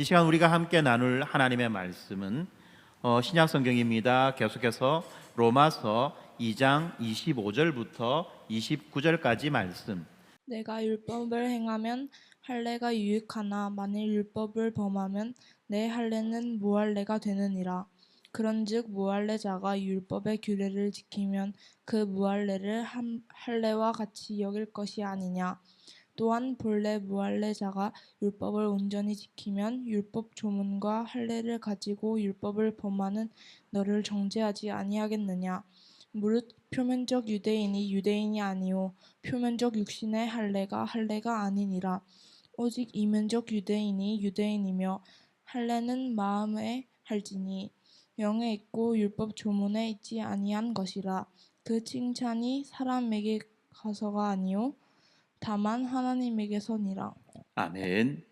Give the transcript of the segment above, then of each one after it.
이 시간 우리가 함께 나눌 하나님의 말씀은 신약 성경입니다. 계속해서 로마서 2장 25절부터 29절까지 말씀. 내가 율법을 행하면 할례가 유익하나 만일 율법을 범하면 내 할례는 무할례가 되느니라. 그런즉 무할례자가 율법의 규례를 지키면 그 무할례를 할례와 같이 여길 것이 아니냐. 또한 본래 무할례자가 율법을 온전히 지키면 율법 조문과 할례를 가지고 율법을 범하는 너를 정죄하지 아니하겠느냐. 무릇 표면적 유대인이 유대인이 아니요 표면적 육신의 할례가 아니니라. 오직 이면적 유대인이 유대인이며 할례는 마음에 할지니 영에 있고 율법 조문에 있지 아니한 것이라. 그 칭찬이 사람에게 가서가 아니요 다만 하나님에게서니라. 아멘.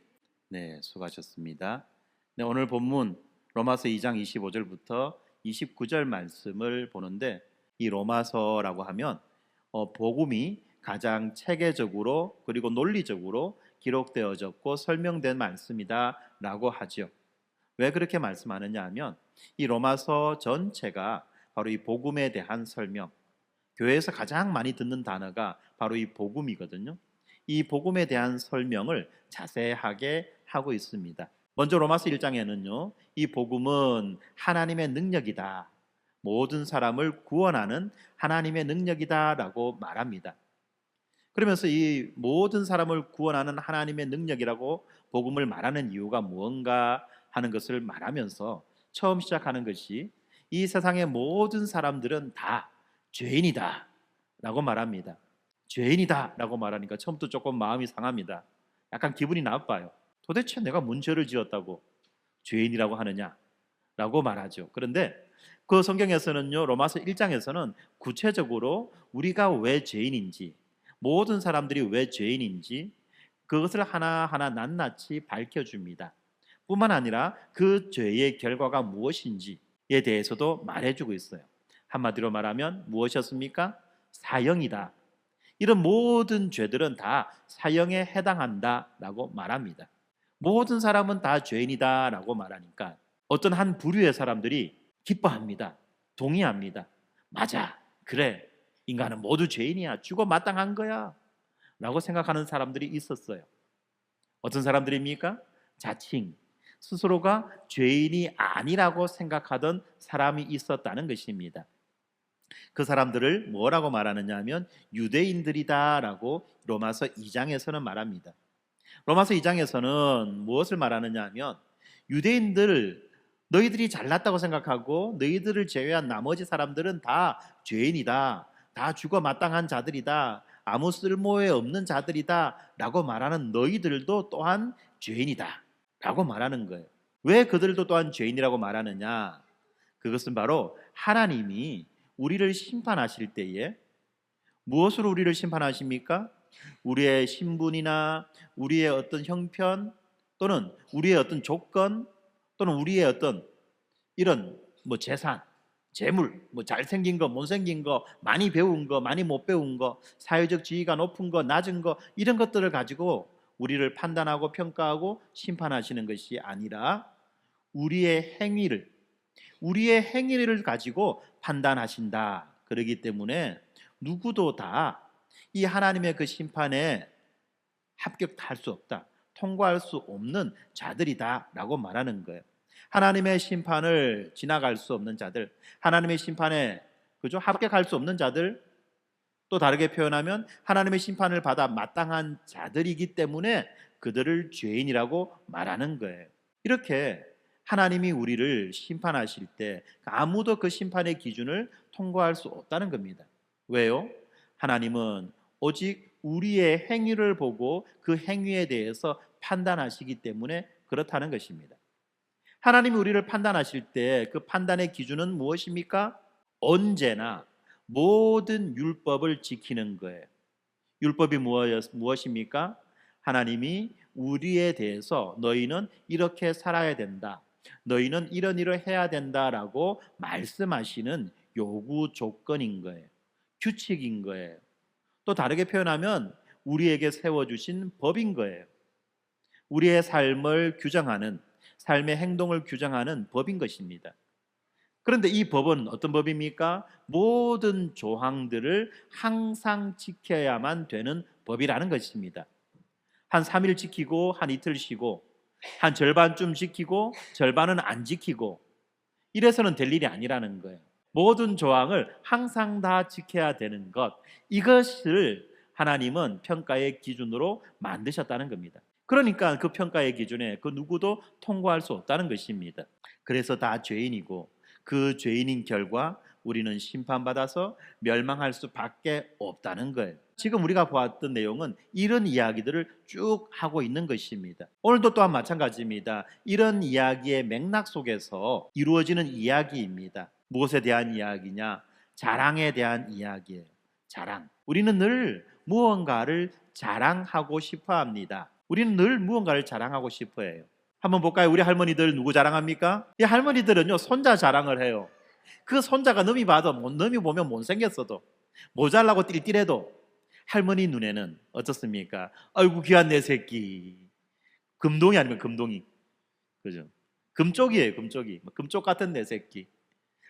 네, 수고하셨습니다. 네, 오늘 본문 로마서 2장 25절부터 29절 말씀을 보는데, 이 로마서라고 하면 복음이 가장 체계적으로 그리고 논리적으로 기록되어졌고 설명된 말씀이다라고 하죠. 왜 그렇게 말씀하느냐 하면 이 로마서 전체가 바로 이 복음에 대한 설명, 교회에서 가장 많이 듣는 단어가 바로 이 복음이거든요. 이 복음에 대한 설명을 자세하게 하고 있습니다. 먼저 로마서 1장에는요, 이 복음은 하나님의 능력이다, 모든 사람을 구원하는 하나님의 능력이다라고 말합니다. 그러면서 이 모든 사람을 구원하는 하나님의 능력이라고 복음을 말하는 이유가 무언가 하는 것을 말하면서 처음 시작하는 것이 이 세상의 모든 사람들은 다 죄인이다 라고 말합니다. 죄인이다 라고 말하니까 처음부터 조금 마음이 상합니다. 약간 기분이 나빠요. 도대체 내가 뭔 죄를 지었다고 죄인이라고 하느냐 라고 말하죠. 그런데 그 성경에서는요, 로마서 1장에서는 구체적으로 우리가 왜 죄인인지, 모든 사람들이 왜 죄인인지 그것을 하나하나 낱낱이 밝혀줍니다. 뿐만 아니라 그 죄의 결과가 무엇인지에 대해서도 말해주고 있어요. 한마디로 말하면 무엇이었습니까? 사형이다. 이런 모든 죄들은 다 사형에 해당한다라고 말합니다. 모든 사람은 다 죄인이다라고 말하니까 어떤 한 부류의 사람들이 기뻐합니다. 동의합니다. 맞아, 그래, 인간은 모두 죄인이야, 죽어 마땅한 거야 라고 생각하는 사람들이 있었어요. 어떤 사람들입니까? 자칭 스스로가 죄인이 아니라고 생각하던 사람이 있었다는 것입니다. 그 사람들을 뭐라고 말하느냐 하면 유대인들이다라고 로마서 2장에서는 말합니다. 로마서 2장에서는 무엇을 말하느냐 하면 유대인들, 너희들이 잘났다고 생각하고 너희들을 제외한 나머지 사람들은 다 죄인이다, 다 죽어 마땅한 자들이다, 아무 쓸모에 없는 자들이다 라고 말하는 너희들도 또한 죄인이다 라고 말하는 거예요. 왜 그들도 또한 죄인이라고 말하느냐? 그것은 바로 하나님이 우리를 심판하실 때에 무엇으로 우리를 심판하십니까? 우리의 신분이나 우리의 어떤 형편, 또는 우리의 어떤 조건, 또는 우리의 어떤 이런 재산, 재물, 잘생긴 거, 못생긴 거, 많이 배운 거, 많이 못 배운 거, 사회적 지위가 높은 거, 낮은 거, 이런 것들을 가지고 우리를 판단하고 평가하고 심판하시는 것이 아니라 우리의 행위를 가지고 판단하신다. 그렇기 때문에 누구도 다 이 하나님의 그 심판에 합격할 수 없다, 통과할 수 없는 자들이다 라고 말하는 거예요. 하나님의 심판을 지나갈 수 없는 자들, 하나님의 심판에 합격할 수 없는 자들, 또 다르게 표현하면 하나님의 심판을 받아 마땅한 자들이기 때문에 그들을 죄인이라고 말하는 거예요. 이렇게 하나님이 우리를 심판하실 때 아무도 그 심판의 기준을 통과할 수 없다는 겁니다. 왜요? 하나님은 오직 우리의 행위를 보고 그 행위에 대해서 판단하시기 때문에 그렇다는 것입니다. 하나님이 우리를 판단하실 때 그 판단의 기준은 무엇입니까? 언제나 모든 율법을 지키는 거예요. 율법이 무엇입니까? 하나님이 우리에 대해서 너희는 이렇게 살아야 된다, 너희는 이런 해야 된다라고 말씀하시는 요구 조건인 거예요. 규칙인 거예요. 또 다르게 표현하면 우리에게 세워주신 법인 거예요. 우리의 삶을 규정하는, 삶의 행동을 규정하는 법인 것입니다. 그런데 이 법은 어떤 법입니까? 모든 조항들을 항상 지켜야만 되는 법이라는 것입니다. 한 3일 지키고 한 이틀 쉬고 한 절반쯤 지키고 절반은 안 지키고 이래서는 될 일이 아니라는 거예요. 모든 조항을 항상 다 지켜야 되는 것, 이것을 하나님은 평가의 기준으로 만드셨다는 겁니다. 그러니까 그 평가의 기준에 그 누구도 통과할 수 없다는 것입니다. 그래서 다 죄인이고 그 죄인인 결과 우리는 심판받아서 멸망할 수밖에 없다는 거예요. 지금 우리가 보았던 내용은 이런 이야기들을 쭉 하고 있는 것입니다. 오늘도 또한 마찬가지입니다. 이런 이야기의 맥락 속에서 이루어지는 이야기입니다. 무엇에 대한 이야기냐? 자랑에 대한 이야기예요. 자랑. 우리는 늘 무언가를 자랑하고 싶어 합니다. 우리는 늘 무언가를 자랑하고 싶어 해요. 한번 볼까요? 우리 할머니들 누구 자랑합니까? 이 할머니들은요, 손자 자랑을 해요. 그 손자가 너미 보면 못생겼어도 모자라고 띨띨해도 할머니 눈에는 어떻습니까? 아이고 귀한 내 새끼. 금동이 아니면 금동이. 그죠? 금쪽이에요, 금쪽이. 금쪽 같은 내 새끼.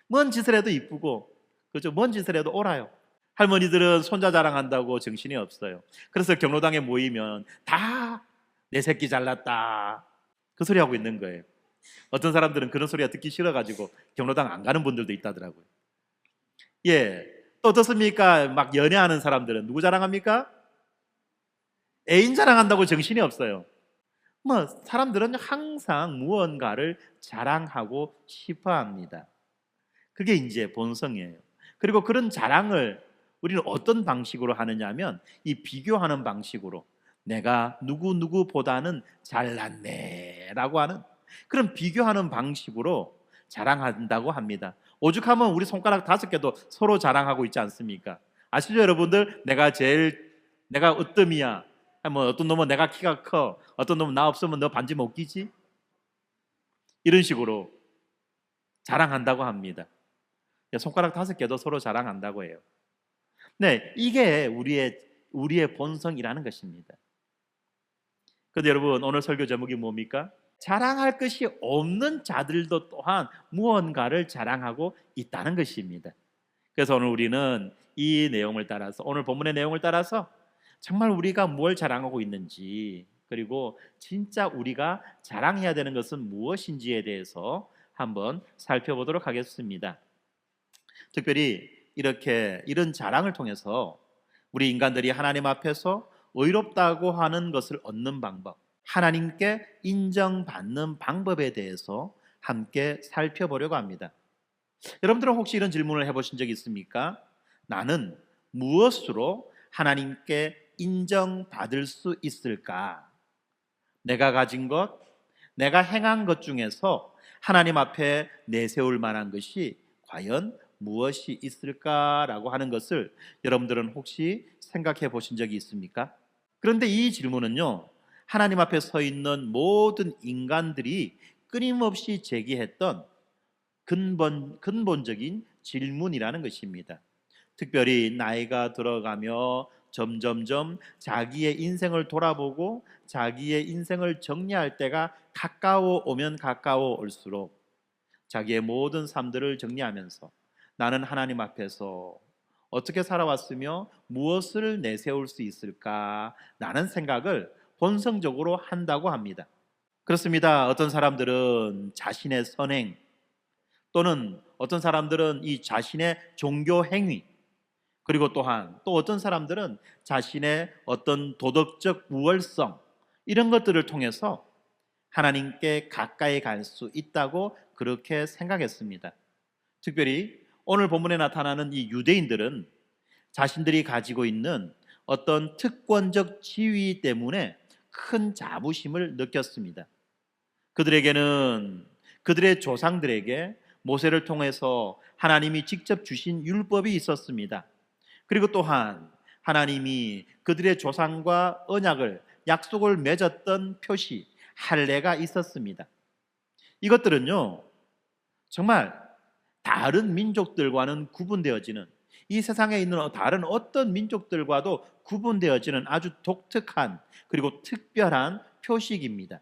뭔 짓을 해도 이쁘고, 그죠? 뭔 짓을 해도 옳아요. 할머니들은 손자 자랑한다고 정신이 없어요. 그래서 경로당에 모이면 다 내 새끼 잘났다 그 소리 하고 있는 거예요. 어떤 사람들은 그런 소리가 듣기 싫어가지고 경로당 안 가는 분들도 있다더라고요. 예, 또 어떻습니까? 막 연애하는 사람들은 누구 자랑합니까? 애인 자랑한다고 정신이 없어요. 뭐 사람들은 항상 무언가를 자랑하고 싶어합니다. 그게 이제 본성이에요. 그리고 그런 자랑을 우리는 어떤 방식으로 하느냐면 이 비교하는 방식으로 내가 누구보다는 잘났네 라고 하는 그런 비교하는 방식으로 자랑한다고 합니다. 오죽하면 우리 손가락 5개도 서로 자랑하고 있지 않습니까? 아시죠 여러분들? 내가 으뜸이야. 뭐 어떤 놈은 내가 키가 커, 어떤 놈은 나 없으면 너 반지 못 끼지? 이런 식으로 자랑한다고 합니다. 손가락 5개도 서로 자랑한다고 해요. 네, 이게 우리의 본성이라는 것입니다. 그런데 여러분, 오늘 설교 제목이 뭡니까? 자랑할 것이 없는 자들도 또한 무언가를 자랑하고 있다는 것입니다. 그래서 오늘 우리는 이 내용을 따라서, 오늘 본문의 내용을 따라서 정말 우리가 뭘 자랑하고 있는지, 그리고 진짜 우리가 자랑해야 되는 것은 무엇인지에 대해서 한번 살펴보도록 하겠습니다. 특별히 이런 자랑을 통해서 우리 인간들이 하나님 앞에서 의롭다고 하는 것을 얻는 방법, 하나님께 인정받는 방법에 대해서 함께 살펴보려고 합니다. 여러분들은 혹시 이런 질문을 해보신 적 있습니까? 나는 무엇으로 하나님께 인정받을 수 있을까? 내가 가진 것, 내가 행한 것 중에서 하나님 앞에 내세울 만한 것이 과연 무엇이 있을까라고 하는 것을 여러분들은 혹시 생각해 보신 적이 있습니까? 그런데 이 질문은요, 하나님 앞에 서 있는 모든 인간들이 끊임없이 제기했던 근본적인 질문이라는 것입니다. 특별히 나이가 들어가며 점점점 자기의 인생을 돌아보고 자기의 인생을 정리할 때가 가까워 오면 가까워 올수록 자기의 모든 삶들을 정리하면서 나는 하나님 앞에서 어떻게 살아왔으며 무엇을 내세울 수 있을까? 라는 생각을 본성적으로 한다고 합니다. 그렇습니다. 어떤 사람들은 자신의 선행 또는 어떤 사람들은 이 자신의 종교 행위 그리고 또한 또 어떤 사람들은 자신의 어떤 도덕적 우월성 이런 것들을 통해서 하나님께 가까이 갈 수 있다고 그렇게 생각했습니다. 특별히 오늘 본문에 나타나는 이 유대인들은 자신들이 가지고 있는 어떤 특권적 지위 때문에 큰 자부심을 느꼈습니다. 그들에게는 그들의 조상들에게 모세를 통해서 하나님이 직접 주신 율법이 있었습니다. 그리고 또한 하나님이 그들의 조상과 언약을 약속을 맺었던 표시 할례가 있었습니다. 이것들은요 정말 다른 민족들과는 구분되어지는 이 세상에 있는 다른 어떤 민족들과도 구분되어지는 아주 독특한 그리고 특별한 표식입니다.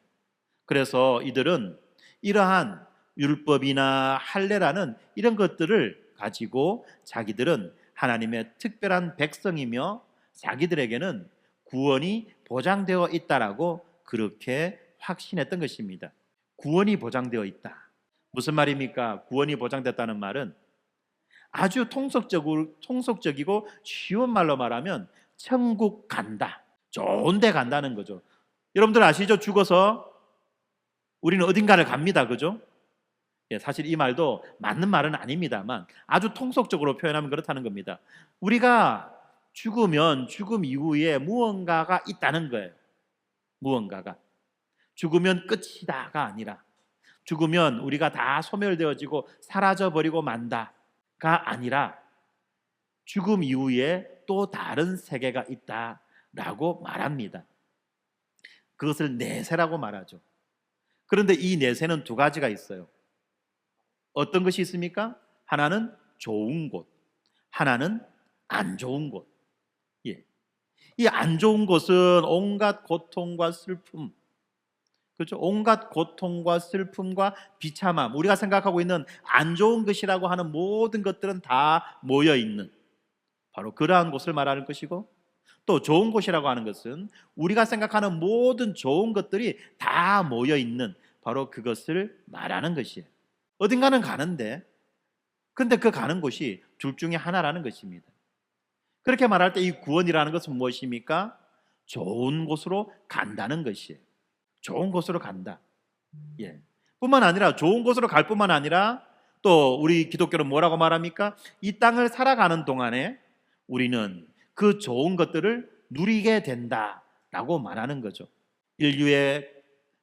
그래서 이들은 이러한 율법이나 할례라는 이런 것들을 가지고 자기들은 하나님의 특별한 백성이며 자기들에게는 구원이 보장되어 있다라고 그렇게 확신했던 것입니다. 구원이 보장되어 있다. 무슨 말입니까? 구원이 보장됐다는 말은 아주 통속적이고 쉬운 말로 말하면 천국 간다, 좋은 데 간다는 거죠. 여러분들 아시죠? 죽어서 우리는 어딘가를 갑니다. 그죠? 예, 사실 이 말도 맞는 말은 아닙니다만 아주 통속적으로 표현하면 그렇다는 겁니다. 우리가 죽으면 죽음 이후에 무언가가 있다는 거예요. 무언가가. 죽으면 끝이다가 아니라 죽으면 우리가 다 소멸되어지고 사라져버리고 만다가 아니라 죽음 이후에 또 다른 세계가 있다라고 말합니다. 그것을 내세라고 말하죠. 그런데 이 내세는 두 가지가 있어요. 어떤 것이 있습니까? 하나는 좋은 곳, 하나는 안 좋은 곳. 예. 이 안 좋은 곳은 온갖 고통과 슬픔, 그렇죠? 온갖 고통과 슬픔과 비참함, 우리가 생각하고 있는 안 좋은 것이라고 하는 모든 것들은 다 모여 있는 바로 그러한 곳을 말하는 것이고, 또 좋은 곳이라고 하는 것은 우리가 생각하는 모든 좋은 것들이 다 모여 있는 바로 그것을 말하는 것이에요. 어딘가는 가는데, 근데 그 가는 곳이 둘 중에 하나라는 것입니다. 그렇게 말할 때 이 구원이라는 것은 무엇입니까? 좋은 곳으로 간다는 것이에요. 좋은 곳으로 간다. 예. 뿐만 아니라 좋은 곳으로 갈 뿐만 아니라 또 우리 기독교는 뭐라고 말합니까? 이 땅을 살아가는 동안에 우리는 그 좋은 것들을 누리게 된다라고 말하는 거죠. 인류의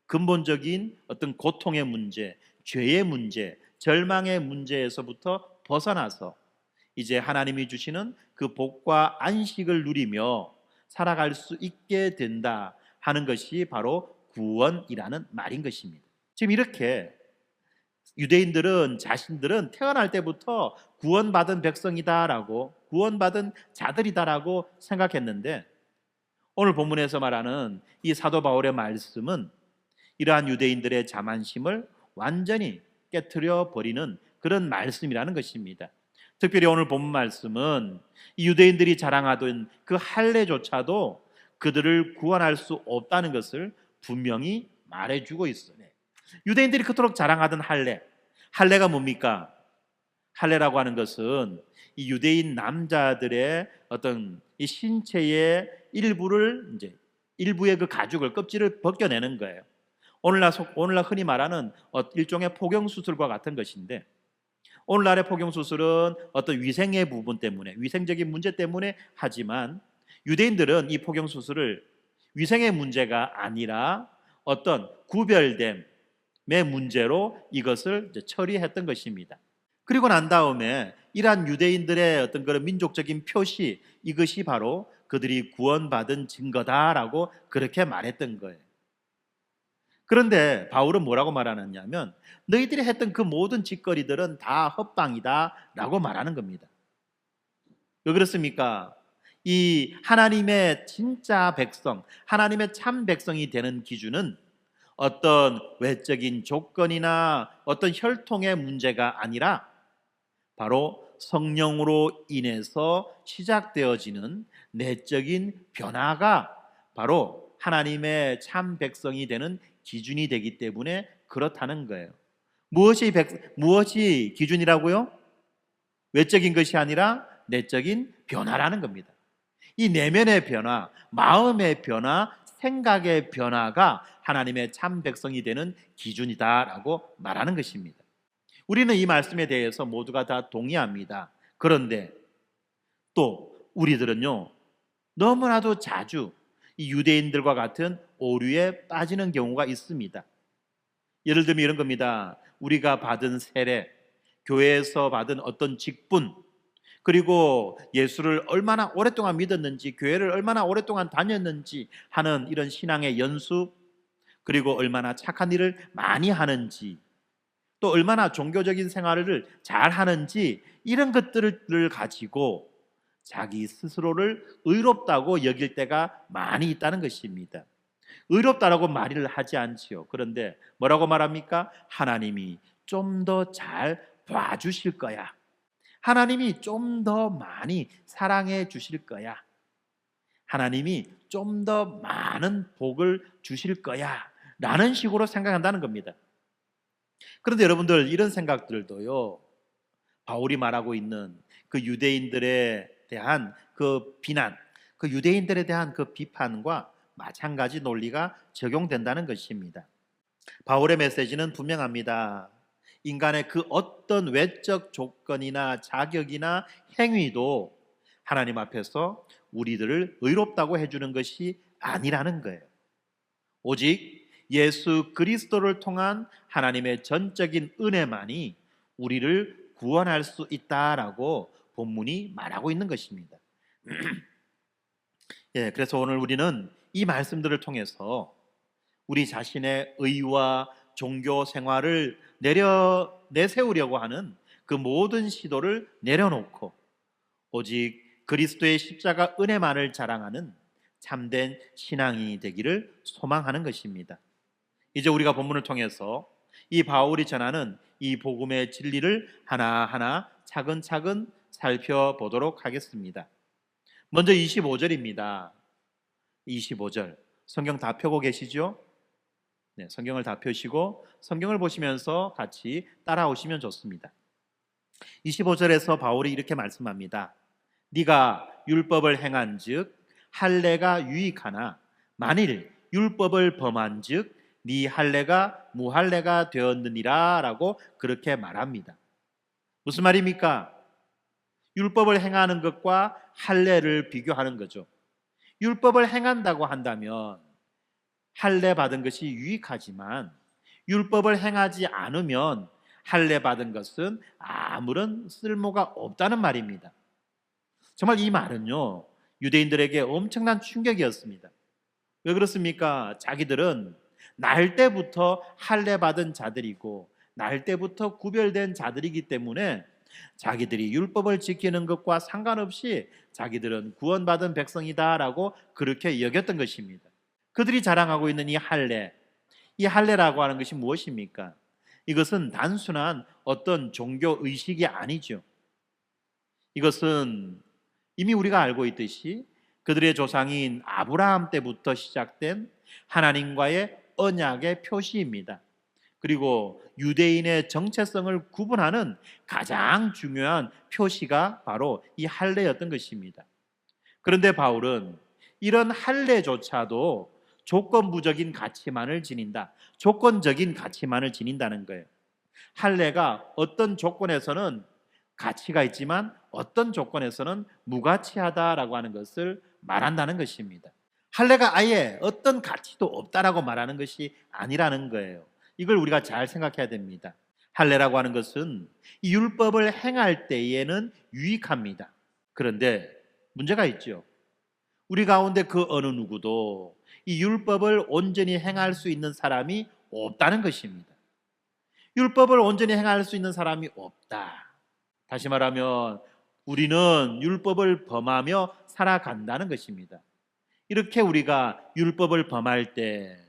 근본적인 어떤 고통의 문제, 죄의 문제, 절망의 문제에서부터 벗어나서 이제 하나님이 주시는 그 복과 안식을 누리며 살아갈 수 있게 된다 하는 것이 바로 구원이라는 말인 것입니다. 지금 이렇게 유대인들은 자신들은 태어날 때부터 구원받은 백성이다라고, 구원받은 자들이다라고 생각했는데, 오늘 본문에서 말하는 이 사도 바울의 말씀은 이러한 유대인들의 자만심을 완전히 깨트려 버리는 그런 말씀이라는 것입니다. 특별히 오늘 본문 말씀은 이 유대인들이 자랑하던 그 할례조차도 그들을 구원할 수 없다는 것을 분명히 말해주고 있어요. 유대인들이 그토록 자랑하던 할례가 뭡니까? 할례라고 하는 것은 이 유대인 남자들의 어떤 이 신체의 일부의 그 가죽을, 껍질을 벗겨내는 거예요. 오늘날 흔히 말하는 일종의 포경 수술과 같은 것인데, 오늘날의 포경 수술은 어떤 위생의 부분 때문에, 위생적인 문제 때문에 하지만 유대인들은 이 포경 수술을 위생의 문제가 아니라 어떤 구별됨의 문제로 이것을 처리했던 것입니다. 그리고 난 다음에 이러한 유대인들의 어떤 그런 민족적인 표시, 이것이 바로 그들이 구원받은 증거다라고 그렇게 말했던 거예요. 그런데 바울은 뭐라고 말하느냐면 너희들이 했던 그 모든 짓거리들은 다 헛방이다라고 말하는 겁니다. 왜 그렇습니까? 이 하나님의 진짜 백성, 하나님의 참 백성이 되는 기준은 어떤 외적인 조건이나 어떤 혈통의 문제가 아니라 바로 성령으로 인해서 시작되어지는 내적인 변화가 바로 하나님의 참 백성이 되는 기준이 되기 때문에 그렇다는 거예요. 무엇이 기준이라고요? 외적인 것이 아니라 내적인 변화라는 겁니다. 이 내면의 변화, 마음의 변화, 생각의 변화가 하나님의 참 백성이 되는 기준이다라고 말하는 것입니다. 우리는 이 말씀에 대해서 모두가 다 동의합니다. 그런데 또 우리들은요, 너무나도 자주 이 유대인들과 같은 오류에 빠지는 경우가 있습니다. 예를 들면 이런 겁니다. 우리가 받은 세례, 교회에서 받은 어떤 직분, 그리고 예수를 얼마나 오랫동안 믿었는지, 교회를 얼마나 오랫동안 다녔는지 하는 이런 신앙의 연수, 그리고 얼마나 착한 일을 많이 하는지, 또 얼마나 종교적인 생활을 잘 하는지, 이런 것들을 가지고 자기 스스로를 의롭다고 여길 때가 많이 있다는 것입니다. 의롭다라고 말을 하지 않지요. 그런데 뭐라고 말합니까? 하나님이 좀 더 잘 봐주실 거야. 하나님이 좀 더 많이 사랑해 주실 거야. 하나님이 좀 더 많은 복을 주실 거야. 라는 식으로 생각한다는 겁니다. 그런데 여러분들, 이런 생각들도요, 바울이 말하고 있는 그 유대인들에 대한 그 비난, 그 유대인들에 대한 그 비판과 마찬가지 논리가 적용된다는 것입니다. 바울의 메시지는 분명합니다. 인간의 그 어떤 외적 조건이나 자격이나 행위도 하나님 앞에서 우리들을 의롭다고 해주는 것이 아니라는 거예요. 오직 예수 그리스도를 통한 하나님의 전적인 은혜만이 우리를 구원할 수 있다라고 본문이 말하고 있는 것입니다. 그래서 오늘 우리는 이 말씀들을 통해서 우리 자신의 의와 종교 생활을 내세우려고 하는 그 모든 시도를 내려놓고 오직 그리스도의 십자가 은혜만을 자랑하는 참된 신앙이 되기를 소망하는 것입니다. 이제 우리가 본문을 통해서 이 바울이 전하는 이 복음의 진리를 하나하나 차근차근 살펴보도록 하겠습니다. 먼저 25절입니다. 25절 성경 다 펴고 계시죠? 네, 성경을 다 펴시고 성경을 보시면서 같이 따라오시면 좋습니다. 25절에서 바울이 이렇게 말씀합니다. 네가 율법을 행한즉 할례가 유익하나 만일 율법을 범한즉 네 할례가 무할례가 되었느니라 라고 그렇게 말합니다. 무슨 말입니까? 율법을 행하는 것과 할례를 비교하는 거죠. 율법을 행한다고 한다면 할례 받은 것이 유익하지만 율법을 행하지 않으면 할례 받은 것은 아무런 쓸모가 없다는 말입니다. 정말 이 말은요, 유대인들에게 엄청난 충격이었습니다. 왜 그렇습니까? 자기들은 날 때부터 할례 받은 자들이고 날 때부터 구별된 자들이기 때문에 자기들이 율법을 지키는 것과 상관없이 자기들은 구원받은 백성이다라고 그렇게 여겼던 것입니다. 그들이 자랑하고 있는 이 할례라고 하는 것이 무엇입니까? 이것은 단순한 어떤 종교 의식이 아니죠. 이것은 이미 우리가 알고 있듯이 그들의 조상인 아브라함 때부터 시작된 하나님과의 언약의 표시입니다. 그리고 유대인의 정체성을 구분하는 가장 중요한 표시가 바로 이 할례였던 것입니다. 그런데 바울은 이런 할례조차도 조건부적인 가치만을 지닌다. 조건적인 가치만을 지닌다는 거예요. 할례가 어떤 조건에서는 가치가 있지만 어떤 조건에서는 무가치하다라고 하는 것을 말한다는 것입니다. 할례가 아예 어떤 가치도 없다라고 말하는 것이 아니라는 거예요. 이걸 우리가 잘 생각해야 됩니다. 할례라고 하는 것은 이 율법을 행할 때에는 유익합니다. 그런데 문제가 있죠. 우리 가운데 그 어느 누구도 이 율법을 온전히 행할 수 있는 사람이 없다는 것입니다. 율법을 온전히 행할 수 있는 사람이 없다. 다시 말하면 우리는 율법을 범하며 살아간다는 것입니다. 이렇게 우리가 율법을 범할 때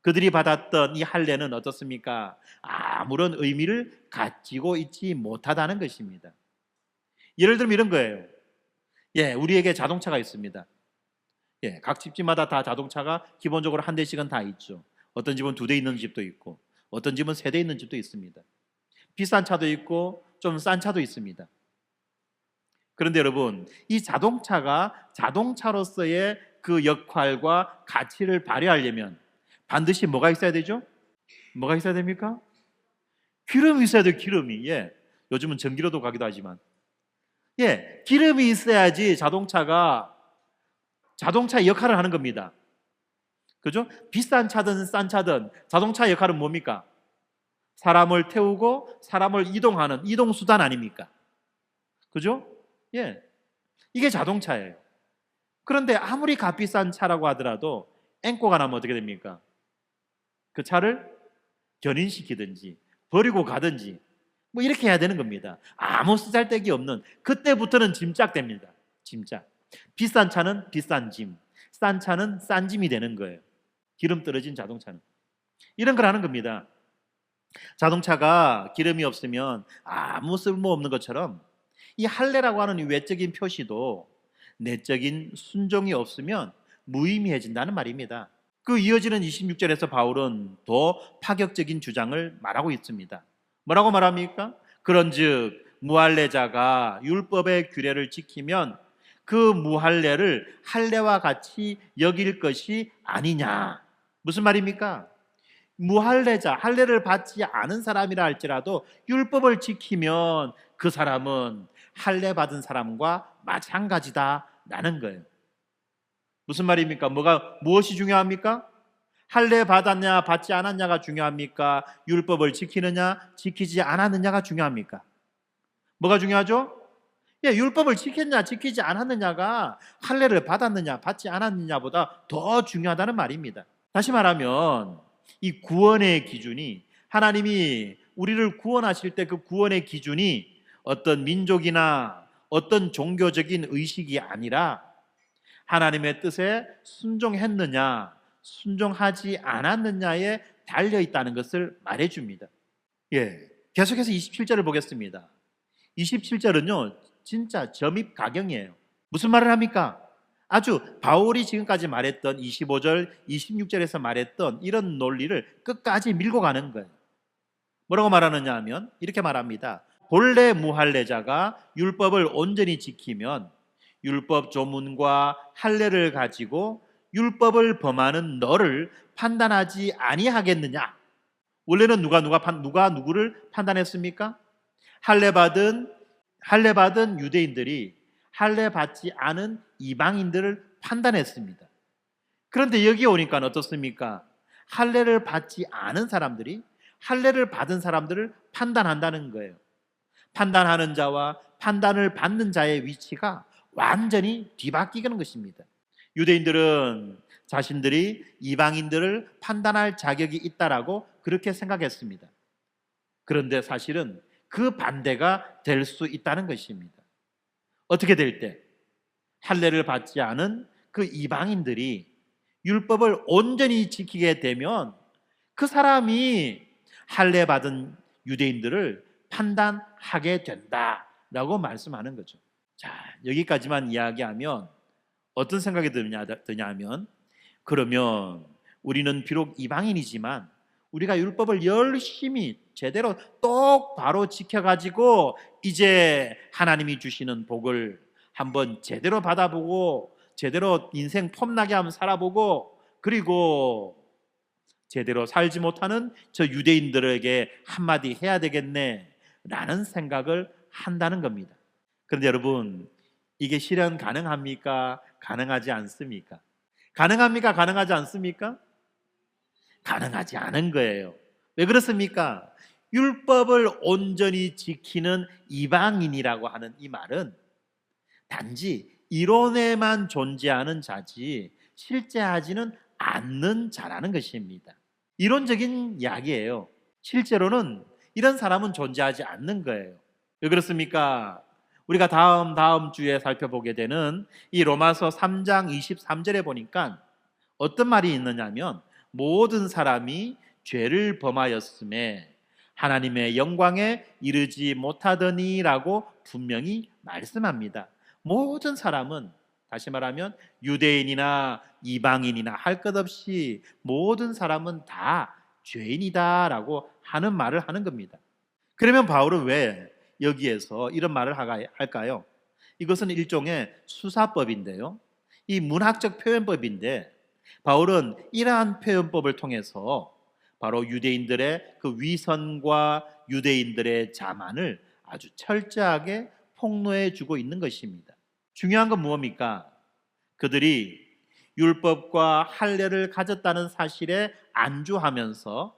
그들이 받았던 이 할례는 어떻습니까? 아무런 의미를 가지고 있지 못하다는 것입니다. 예를 들면 이런 거예요. 우리에게 자동차가 있습니다. 각 집집마다 다 자동차가 기본적으로 한 대씩은 다 있죠. 어떤 집은 2대 있는 집도 있고 어떤 집은 3대 있는 집도 있습니다. 비싼 차도 있고 좀 싼 차도 있습니다. 그런데 여러분, 이 자동차가 자동차로서의 그 역할과 가치를 발휘하려면 반드시 뭐가 있어야 되죠? 뭐가 있어야 됩니까? 기름이 있어야 돼요. 기름이. 요즘은 전기로도 가기도 하지만 기름이 있어야지 자동차가 자동차의 역할을 하는 겁니다. 그죠? 비싼 차든 싼 차든 자동차의 역할은 뭡니까? 사람을 태우고 사람을 이동하는 이동수단 아닙니까? 그죠? 이게 자동차예요. 그런데 아무리 값비싼 차라고 하더라도 앵꼬가 나면 어떻게 됩니까? 그 차를 견인시키든지 버리고 가든지 뭐 이렇게 해야 되는 겁니다. 아무 쓰잘데기 없는, 그때부터는 짐짝됩니다. 짐짝. 비싼 차는 비싼 짐, 싼 차는 싼 짐이 되는 거예요. 기름 떨어진 자동차는. 이런 걸 하는 겁니다. 자동차가 기름이 없으면 아무 쓸모없는 것처럼 이 할례라고 하는 이 외적인 표시도 내적인 순종이 없으면 무의미해진다는 말입니다. 그 이어지는 26절에서 바울은 더 파격적인 주장을 말하고 있습니다. 뭐라고 말합니까? 그런즉 무할례자가 율법의 규례를 지키면 그 무할례를 할례와 같이 여길 것이 아니냐. 무슨 말입니까? 무할례자, 할례를 받지 않은 사람이라 할지라도 율법을 지키면 그 사람은 할례 받은 사람과 마찬가지다라는 거예요. 무슨 말입니까? 무엇이 중요합니까? 할례 받았냐 받지 않았냐가 중요합니까? 율법을 지키느냐 지키지 않았느냐가 중요합니까? 뭐가 중요하죠? 율법을 지켰냐 지키지 않았느냐가 할례를 받았느냐 받지 않았느냐보다 더 중요하다는 말입니다. 다시 말하면 이 구원의 기준이, 하나님이 우리를 구원하실 때 그 구원의 기준이 어떤 민족이나 어떤 종교적인 의식이 아니라 하나님의 뜻에 순종했느냐 순종하지 않았느냐에 달려 있다는 것을 말해줍니다. 계속해서 27절을 보겠습니다. 27절은요 진짜 점입가경이에요. 무슨 말을 합니까? 아주 바울이 지금까지 말했던 25절, 26절에서 말했던 이런 논리를 끝까지 밀고 가는 거예요. 뭐라고 말하느냐 하면 이렇게 말합니다. 본래 무할례자가 율법을 온전히 지키면 율법 조문과 할례를 가지고 율법을 범하는 너를 판단하지 아니하겠느냐? 원래는 누가 누구를 판단했습니까? 할례 받은 유대인들이 할례 받지 않은 이방인들을 판단했습니다. 그런데 여기 오니까 어떻습니까? 할례를 받지 않은 사람들이 할례를 받은 사람들을 판단한다는 거예요. 판단하는 자와 판단을 받는 자의 위치가 완전히 뒤바뀌는 것입니다. 유대인들은 자신들이 이방인들을 판단할 자격이 있다라고 그렇게 생각했습니다. 그런데 사실은 그 반대가 될 수 있다는 것입니다. 어떻게 될 때? 할례를 받지 않은 그 이방인들이 율법을 온전히 지키게 되면 그 사람이 할례 받은 유대인들을 판단하게 된다라고 말씀하는 거죠. 자, 여기까지만 이야기하면 어떤 생각이 드냐면 그러면 우리는 비록 이방인이지만 우리가 율법을 열심히 제대로 똑바로 지켜가지고 이제 하나님이 주시는 복을 한번 제대로 받아보고 제대로 인생 폼나게 한번 살아보고 그리고 제대로 살지 못하는 저 유대인들에게 한마디 해야 되겠네 라는 생각을 한다는 겁니다. 그런데 여러분 이게 실현 가능합니까? 가능하지 않습니까? 가능합니까? 가능하지 않습니까? 가능하지 않은 거예요. 왜 그렇습니까? 율법을 온전히 지키는 이방인이라고 하는 이 말은 단지 이론에만 존재하는 자지 실제 하지는 않는 자라는 것입니다. 이론적인 이야기예요. 실제로는 이런 사람은 존재하지 않는 거예요. 왜 그렇습니까? 우리가 다음 주에 살펴보게 되는 이 로마서 3장 23절에 보니까 어떤 말이 있느냐면 모든 사람이 죄를 범하였음에 하나님의 영광에 이르지 못하더니라고 분명히 말씀합니다. 모든 사람은 다시 말하면 유대인이나 이방인이나 할 것 없이 모든 사람은 다 죄인이다라고 하는 말을 하는 겁니다. 그러면 바울은 왜 여기에서 이런 말을 할까요? 이것은 일종의 수사법인데요. 이 문학적 표현법인데 바울은 이러한 표현법을 통해서 바로 유대인들의 그 위선과 유대인들의 자만을 아주 철저하게 폭로해 주고 있는 것입니다. 중요한 건 무엇입니까? 그들이 율법과 할례를 가졌다는 사실에 안주하면서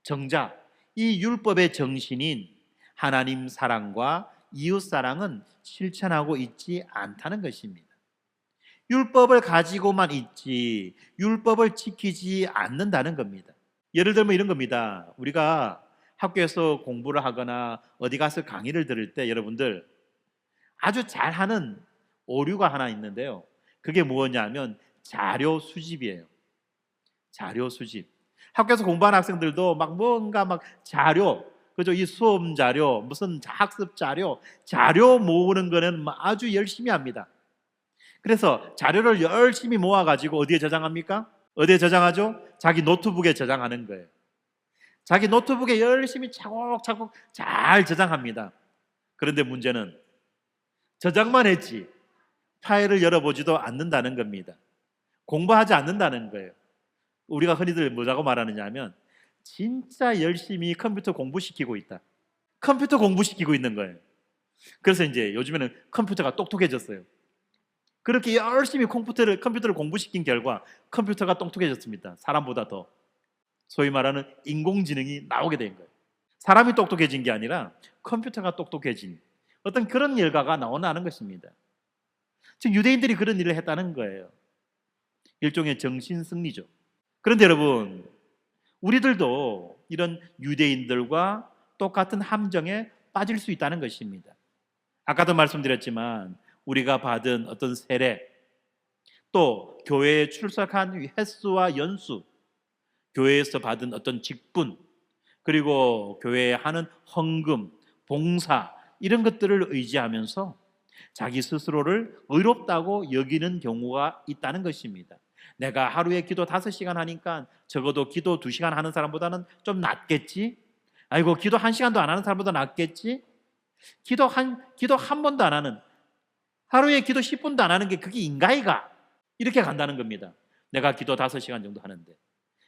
정작 이 율법의 정신인 하나님 사랑과 이웃 사랑은 실천하고 있지 않다는 것입니다. 율법을 가지고만 있지 율법을 지키지 않는다는 겁니다. 예를 들면 이런 겁니다. 우리가 학교에서 공부를 하거나 어디 가서 강의를 들을 때 여러분들 아주 잘하는 오류가 하나 있는데요. 그게 뭐냐면 자료 수집이에요. 자료 수집. 학교에서 공부하는 학생들도 막 뭔가 막 자료, 그죠? 이 수험 자료, 무슨 학습 자료, 자료 모으는 거는 아주 열심히 합니다. 그래서 자료를 열심히 모아가지고 어디에 저장합니까? 어디에 저장하죠? 자기 노트북에 저장하는 거예요. 자기 노트북에 열심히 차곡차곡 잘 저장합니다. 그런데 문제는 저장만 했지 파일을 열어보지도 않는다는 겁니다. 공부하지 않는다는 거예요. 우리가 흔히들 뭐라고 말하느냐 하면 진짜 열심히 컴퓨터 공부시키고 있다. 컴퓨터 공부시키고 있는 거예요. 그래서 이제 요즘에는 컴퓨터가 똑똑해졌어요. 그렇게 열심히 컴퓨터를 공부시킨 결과 컴퓨터가 똑똑해졌습니다. 사람보다 더. 소위 말하는 인공지능이 나오게 된 거예요. 사람이 똑똑해진 게 아니라 컴퓨터가 똑똑해진 어떤 그런 결과가 나오는 것입니다. 즉 유대인들이 그런 일을 했다는 거예요. 일종의 정신승리죠. 그런데 여러분, 우리들도 이런 유대인들과 똑같은 함정에 빠질 수 있다는 것입니다. 아까도 말씀드렸지만 우리가 받은 어떤 세례, 또 교회에 출석한 횟수와 연수, 교회에서 받은 어떤 직분, 그리고 교회에 하는 헌금, 봉사, 이런 것들을 의지하면서 자기 스스로를 의롭다고 여기는 경우가 있다는 것입니다. 내가 하루에 기도 5시간 하니까 적어도 기도 2시간 하는 사람보다는 좀 낫겠지? 아이고, 기도 1시간도 안 하는 사람보다 낫겠지? 기도 한 번도 안 하는, 하루에 기도 10분도 안 하는 게 그게 인가이가? 이렇게 간다는 겁니다. 내가 기도 5시간 정도 하는데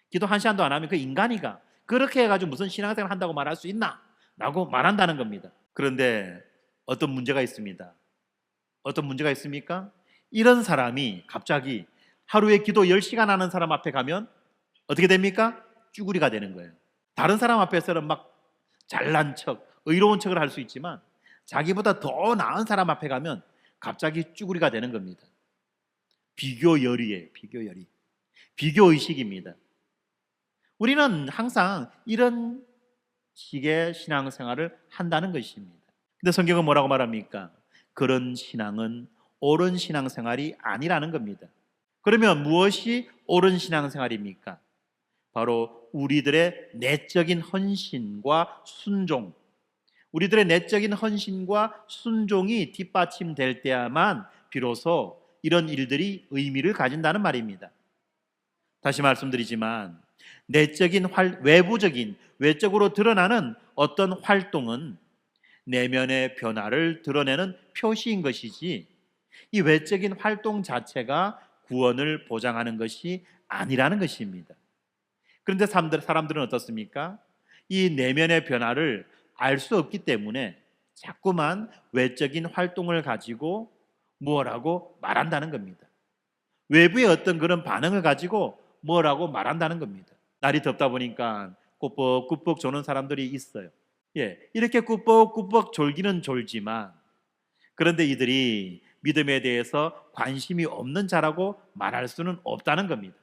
기도 1시간도 안 하면 그 인간이가 그렇게 해가지고 무슨 신앙생활 한다고 말할 수 있나? 라고 말한다는 겁니다. 그런데 어떤 문제가 있습니다. 어떤 문제가 있습니까? 이런 사람이 갑자기 하루에 기도 10시간 하는 사람 앞에 가면 어떻게 됩니까? 쭈구리가 되는 거예요. 다른 사람 앞에서는 막 잘난 척, 의로운 척을 할 수 있지만 자기보다 더 나은 사람 앞에 가면 갑자기 쭈구리가 되는 겁니다. 비교열이에요. 비교의식입니다. 우리는 항상 이런 식의 신앙생활을 한다는 것입니다. 근데 성경은 뭐라고 말합니까? 그런 신앙은 옳은 신앙생활이 아니라는 겁니다. 그러면 무엇이 옳은 신앙생활입니까? 바로 우리들의 내적인 헌신과 순종, 우리들의 내적인 헌신과 순종이 뒷받침될 때야만 비로소 이런 일들이 의미를 가진다는 말입니다. 다시 말씀드리지만 내적인 외적으로 드러나는 어떤 활동은 내면의 변화를 드러내는 표시인 것이지 이 외적인 활동 자체가 구원을 보장하는 것이 아니라는 것입니다. 그런데 사람들은 어떻습니까? 이 내면의 변화를 알 수 없기 때문에 자꾸만 외적인 활동을 가지고 뭐라고 말한다는 겁니다. 외부의 어떤 그런 반응을 가지고 뭐라고 말한다는 겁니다. 날이 덥다 보니까 꾸벅꾸벅 조는 사람들이 있어요. 이렇게 꾸벅꾸벅 졸기는 졸지만 그런데 이들이 믿음에 대해서 관심이 없는 자라고 말할 수는 없다는 겁니다.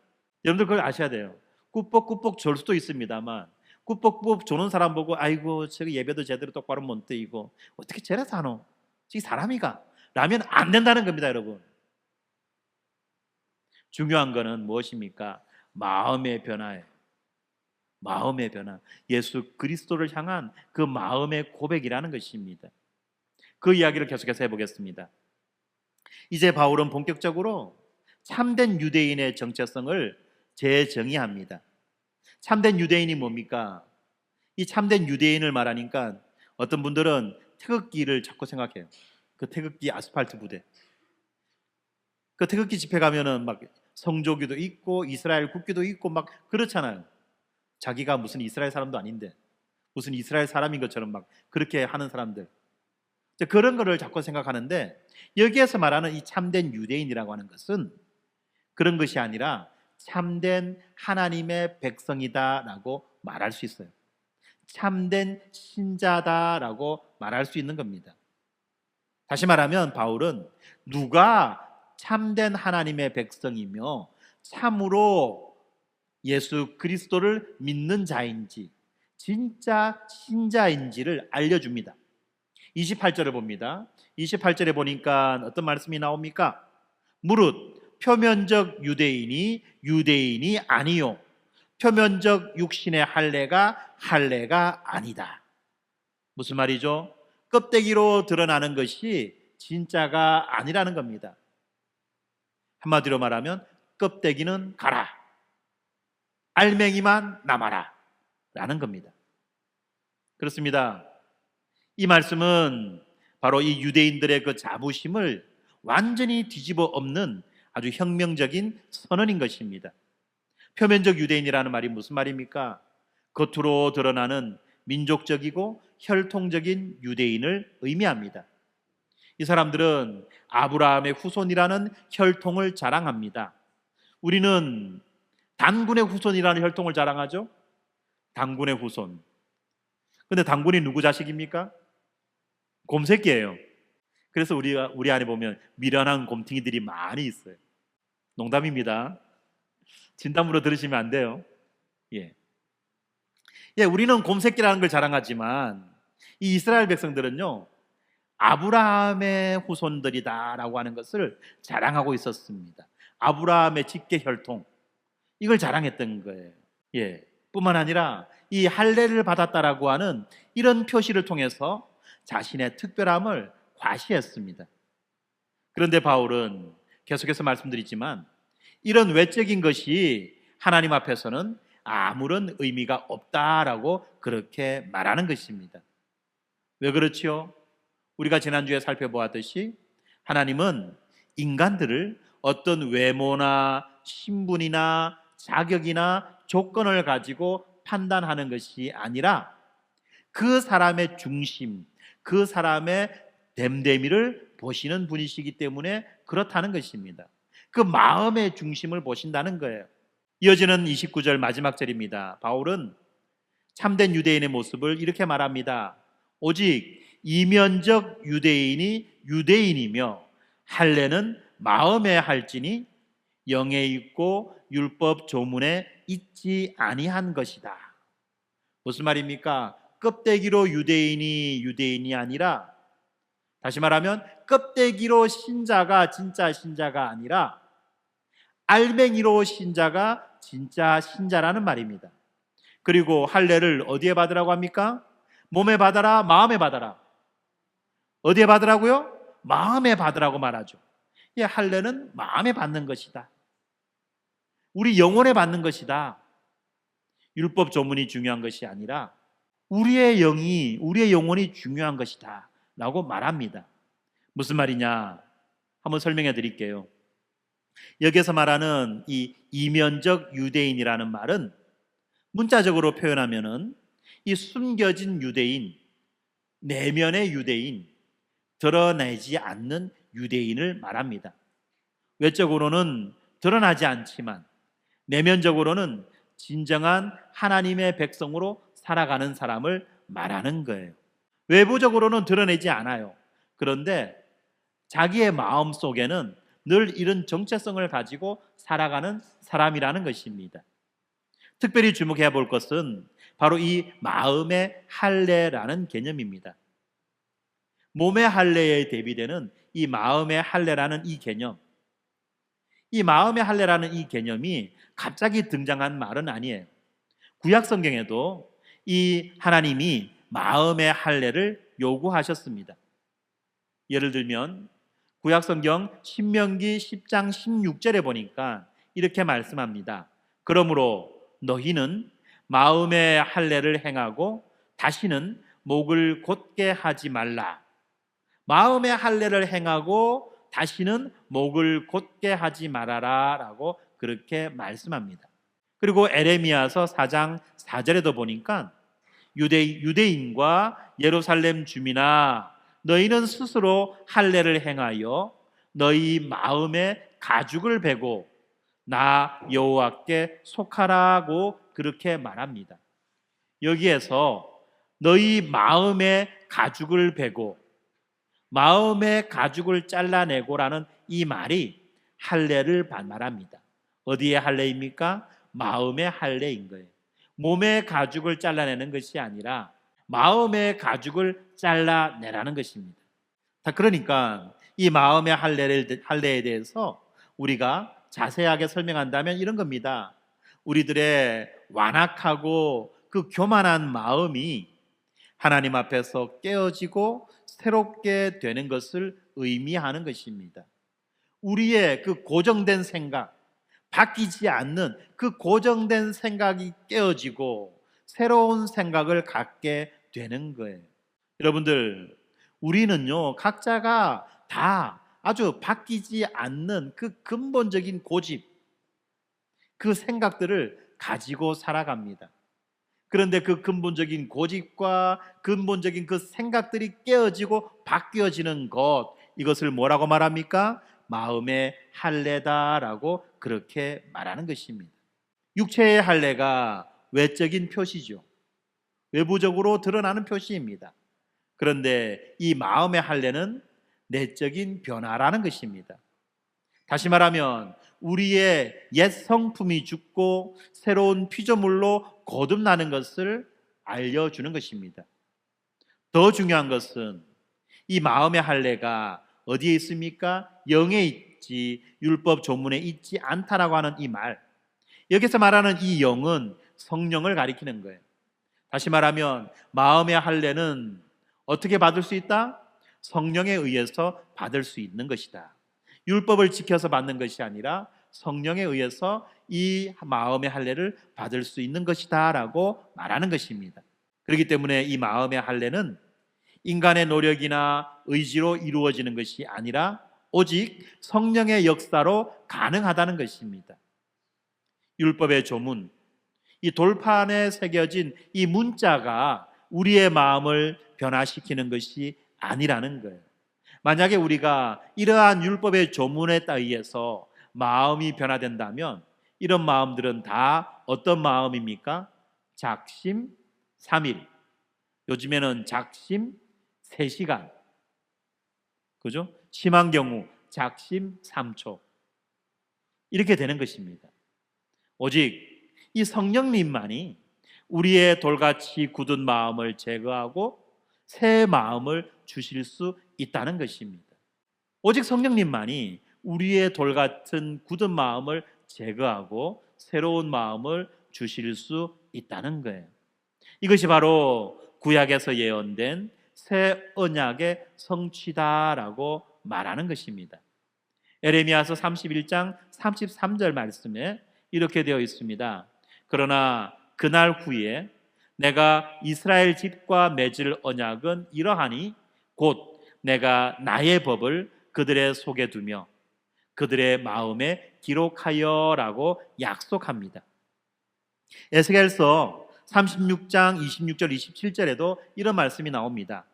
여러분들 그걸 아셔야 돼요. 꾸벅꾸벅 졸 수도 있습니다만 꾸벅꾸벅 조는 사람 보고 아이고 저기 예배도 제대로 똑바로 못 드리고 어떻게 저래 사노? 저 사람이가? 라면 안 된다는 겁니다, 여러분. 중요한 거는 무엇입니까? 마음의 변화예요. 마음의 변화. 예수 그리스도를 향한 그 마음의 고백이라는 것입니다. 그 이야기를 계속해서 해보겠습니다. 이제 바울은 본격적으로 참된 유대인의 정체성을 재정의합니다. 참된 유대인이 뭡니까? 이 참된 유대인을 말하니까 어떤 분들은 태극기를 자꾸 생각해요. 그 태극기 아스팔트 부대. 그 태극기 집회 가면은 막 성조기도 있고 이스라엘 국기도 있고 막 그렇잖아요. 자기가 무슨 이스라엘 사람도 아닌데 무슨 이스라엘 사람인 것처럼 막 그렇게 하는 사람들. 그런 거를 자꾸 생각하는데 여기에서 말하는 이 참된 유대인이라고 하는 것은 그런 것이 아니라 참된 하나님의 백성이다라고 말할 수 있어요. 참된 신자다라고 말할 수 있는 겁니다. 다시 말하면 바울은 누가 참된 하나님의 백성이며 참으로 예수 그리스도를 믿는 자인지 진짜 신자인지를 알려줍니다. 28절을 봅니다. 28절에 보니까 어떤 말씀이 나옵니까? 무릇 표면적 유대인이 아니요 표면적 육신의 할례가 아니다. 무슨 말이죠? 껍데기로 드러나는 것이 진짜가 아니라는 겁니다. 한마디로 말하면 껍데기는 가라, 알맹이만 남아라 라는 겁니다. 그렇습니다. 이 말씀은 바로 이 유대인들의 그 자부심을 완전히 뒤집어 엎는 아주 혁명적인 선언인 것입니다. 표면적 유대인이라는 말이 무슨 말입니까? 겉으로 드러나는 민족적이고 혈통적인 유대인을 의미합니다. 이 사람들은 아브라함의 후손이라는 혈통을 자랑합니다. 우리는 단군의 후손이라는 혈통을 자랑하죠. 단군의 후손. 근데 단군이 누구 자식입니까? 곰새끼예요. 그래서 우리 안에 보면 미련한 곰탱이들이 많이 있어요. 농담입니다. 진담으로 들으시면 안 돼요. 예, 우리는 곰새끼라는 걸 자랑하지만 이 이스라엘 백성들은요, 아브라함의 후손들이다라고 하는 것을 자랑하고 있었습니다. 아브라함의 직계 혈통, 이걸 자랑했던 거예요. 뿐만 아니라 이 할례를 받았다라고 하는 이런 표시를 통해서 자신의 특별함을 과시했습니다. 그런데 바울은 계속해서 말씀드리지만 이런 외적인 것이 하나님 앞에서는 아무런 의미가 없다라고 그렇게 말하는 것입니다. 왜 그렇지요? 우리가 지난주에 살펴보았듯이 하나님은 인간들을 어떤 외모나 신분이나 자격이나 조건을 가지고 판단하는 것이 아니라 그 사람의 중심, 그 사람의 됨됨이를 보시는 분이시기 때문에 그렇다는 것입니다. 그 마음의 중심을 보신다는 거예요. 이어지는 29절 마지막 절입니다. 바울은 참된 유대인의 모습을 이렇게 말합니다. 오직 이면적 유대인이 유대인이며 할례는 마음에 할지니 영에 있고 율법 조문에 있지 아니한 것이다. 무슨 말입니까? 껍데기로 유대인이 아니라, 다시 말하면 껍데기로 신자가 진짜 신자가 아니라 알맹이로 신자가 진짜 신자라는 말입니다. 그리고 할례를 어디에 받으라고 합니까? 몸에 받아라, 마음에 받아라. 어디에 받으라고요? 마음에 받으라고 말하죠. 할례는 마음에 받는 것이다. 우리 영혼에 받는 것이다. 율법 조문이 중요한 것이 아니라 우리의 영혼이 중요한 것이다 라고 말합니다. 무슨 말이냐? 한번 설명해 드릴게요. 여기서 말하는 이 이면적 유대인이라는 말은 문자적으로 표현하면은 이 숨겨진 유대인, 내면의 유대인, 드러내지 않는 유대인을 말합니다. 외적으로는 드러나지 않지만 내면적으로는 진정한 하나님의 백성으로 살아가는 사람을 말하는 거예요. 외부적으로는 드러내지 않아요. 그런데 자기의 마음 속에는 늘 이런 정체성을 가지고 살아가는 사람이라는 것입니다. 특별히 주목해야 볼 것은 바로 이 마음의 할례라는 개념입니다. 몸의 할례에 대비되는 이 마음의 할례라는 이 개념, 이 마음의 할례라는 이 개념이 갑자기 등장한 말은 아니에요. 구약 성경에도 이 하나님이 마음의 할례를 요구하셨습니다. 예를 들면 구약 성경 신명기 10장 16절에 보니까 이렇게 말씀합니다. 그러므로 너희는 마음의 할례를 행하고 다시는 목을 곧게 하지 말라. 마음의 할례를 행하고 다시는 목을 곧게 하지 말아라 라고 그렇게 말씀합니다. 그리고 에레미야서 4장 4절에도 보니까 유대인과 예루살렘 주민아, 너희는 스스로 할례를 행하여 너희 마음의 가죽을 베고 나 여호와께 속하라고 그렇게 말합니다. 여기에서 너희 마음의 가죽을 베고 마음의 가죽을 잘라내고라는 이 말이 할례를 말합니다. 어디의 할례입니까? 마음의 할례인 거예요. 몸의 가죽을 잘라내는 것이 아니라 마음의 가죽을 잘라내라는 것입니다. 그러니까 이 마음의 할례에 대해서 우리가 자세하게 설명한다면 이런 겁니다. 우리들의 완악하고 그 교만한 마음이 하나님 앞에서 깨어지고 새롭게 되는 것을 의미하는 것입니다. 우리의 그 고정된 생각, 바뀌지 않는 그 고정된 생각이 깨어지고 새로운 생각을 갖게 되는 거예요. 여러분들, 우리는요, 각자가 다 아주 바뀌지 않는 그 근본적인 고집, 그 생각들을 가지고 살아갑니다. 그런데 그 근본적인 고집과 근본적인 그 생각들이 깨어지고 바뀌어지는 것, 이것을 뭐라고 말합니까? 마음의 할례다라고 그렇게 말하는 것입니다. 육체의 할례가 외적인 표시죠. 외부적으로 드러나는 표시입니다. 그런데 이 마음의 할례는 내적인 변화라는 것입니다. 다시 말하면 우리의 옛 성품이 죽고 새로운 피조물로 거듭나는 것을 알려주는 것입니다. 더 중요한 것은 이 마음의 할례가 어디에 있습니까? 영에 있지 율법 조문에 있지 않다라고 하는 이 말, 여기서 말하는 이 영은 성령을 가리키는 거예요. 다시 말하면 마음의 할례는 어떻게 받을 수 있다? 성령에 의해서 받을 수 있는 것이다. 율법을 지켜서 받는 것이 아니라 성령에 의해서 이 마음의 할례를 받을 수 있는 것이다 라고 말하는 것입니다. 그렇기 때문에 이 마음의 할례는 인간의 노력이나 의지로 이루어지는 것이 아니라 오직 성령의 역사로 가능하다는 것입니다. 율법의 조문, 이 돌판에 새겨진 이 문자가 우리의 마음을 변화시키는 것이 아니라는 거예요. 만약에 우리가 이러한 율법의 조문에 의해서 마음이 변화된다면 이런 마음들은 다 어떤 마음입니까? 작심 3일, 요즘에는 작심 3시간, 그죠? 심한 경우 작심 3초, 이렇게 되는 것입니다. 오직 이 성령님만이 우리의 돌같이 굳은 마음을 제거하고 새 마음을 주실 수 있다는 것입니다. 오직 성령님만이 우리의 돌같은 굳은 마음을 제거하고 새로운 마음을 주실 수 있다는 거예요. 이것이 바로 구약에서 예언된 새 언약의 성취다라고 말하는 것입니다. 에레미야서 31장 33절 말씀에 이렇게 되어 있습니다. 그러나 그날 후에 내가 이스라엘 집과 맺을 언약은 이러하니 곧 내가 나의 법을 그들의 속에 두며 그들의 마음에 기록하여라고 약속합니다. 에스겔서 36장 26절 27절에도 이런 말씀이 나옵니다.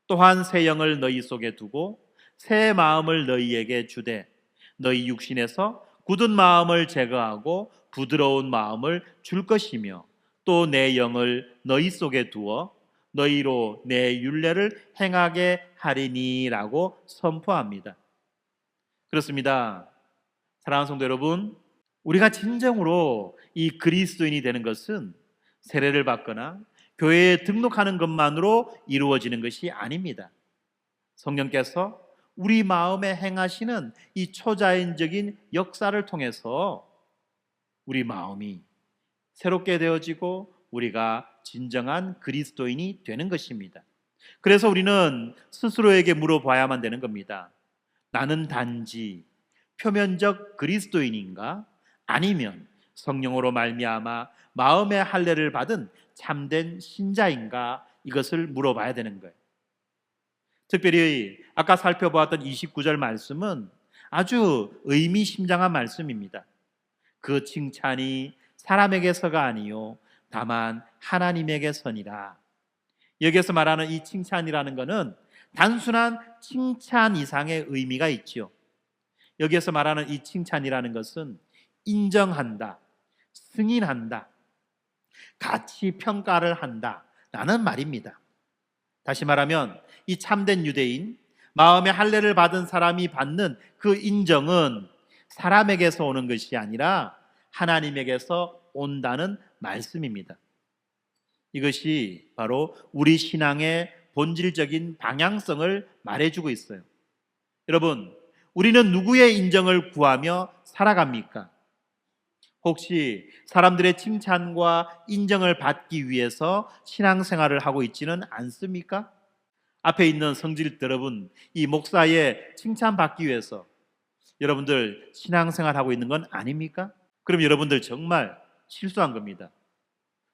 또한 새 영을 너희 속에 두고 새 마음을 너희에게 주되 너희 육신에서 굳은 마음을 제거하고 부드러운 마음을 줄 것이며 또 내 영을 너희 속에 두어 너희로 내 율례를 행하게 하리니라고 선포합니다. 그렇습니다. 사랑하는 성도 여러분, 우리가 진정으로 이 그리스도인이 되는 것은 세례를 받거나 교회에 등록하는 것만으로 이루어지는 것이 아닙니다. 성령께서 우리 마음에 행하시는 이 초자연적인 역사를 통해서 우리 마음이 새롭게 되어지고 우리가 진정한 그리스도인이 되는 것입니다. 그래서 우리는 스스로에게 물어봐야만 되는 겁니다. 나는 단지 표면적 그리스도인인가? 아니면 성령으로 말미암아 마음의 할례를 받은 참된 신자인가? 이것을 물어봐야 되는 거예요. 특별히 아까 살펴보았던 29절 말씀은 아주 의미심장한 말씀입니다. 그 칭찬이 사람에게서가 아니요 다만 하나님에게서니라. 여기에서 말하는 이 칭찬이라는 것은 단순한 칭찬 이상의 의미가 있지요. 여기에서 말하는 이 칭찬이라는 것은 인정한다, 승인한다, 가치 평가를 한다라는 말입니다. 다시 말하면 이 참된 유대인, 마음의 할례를 받은 사람이 받는 그 인정은 사람에게서 오는 것이 아니라 하나님에게서 온다는 말씀입니다. 이것이 바로 우리 신앙의 본질적인 방향성을 말해주고 있어요. 여러분, 우리는 누구의 인정을 구하며 살아갑니까? 혹시 사람들의 칭찬과 인정을 받기 위해서 신앙생활을 하고 있지는 않습니까? 앞에 있는 성질 여러분, 이 목사의 칭찬받기 위해서 여러분들 신앙생활하고 있는 건 아닙니까? 그럼 여러분들 정말 실수한 겁니다.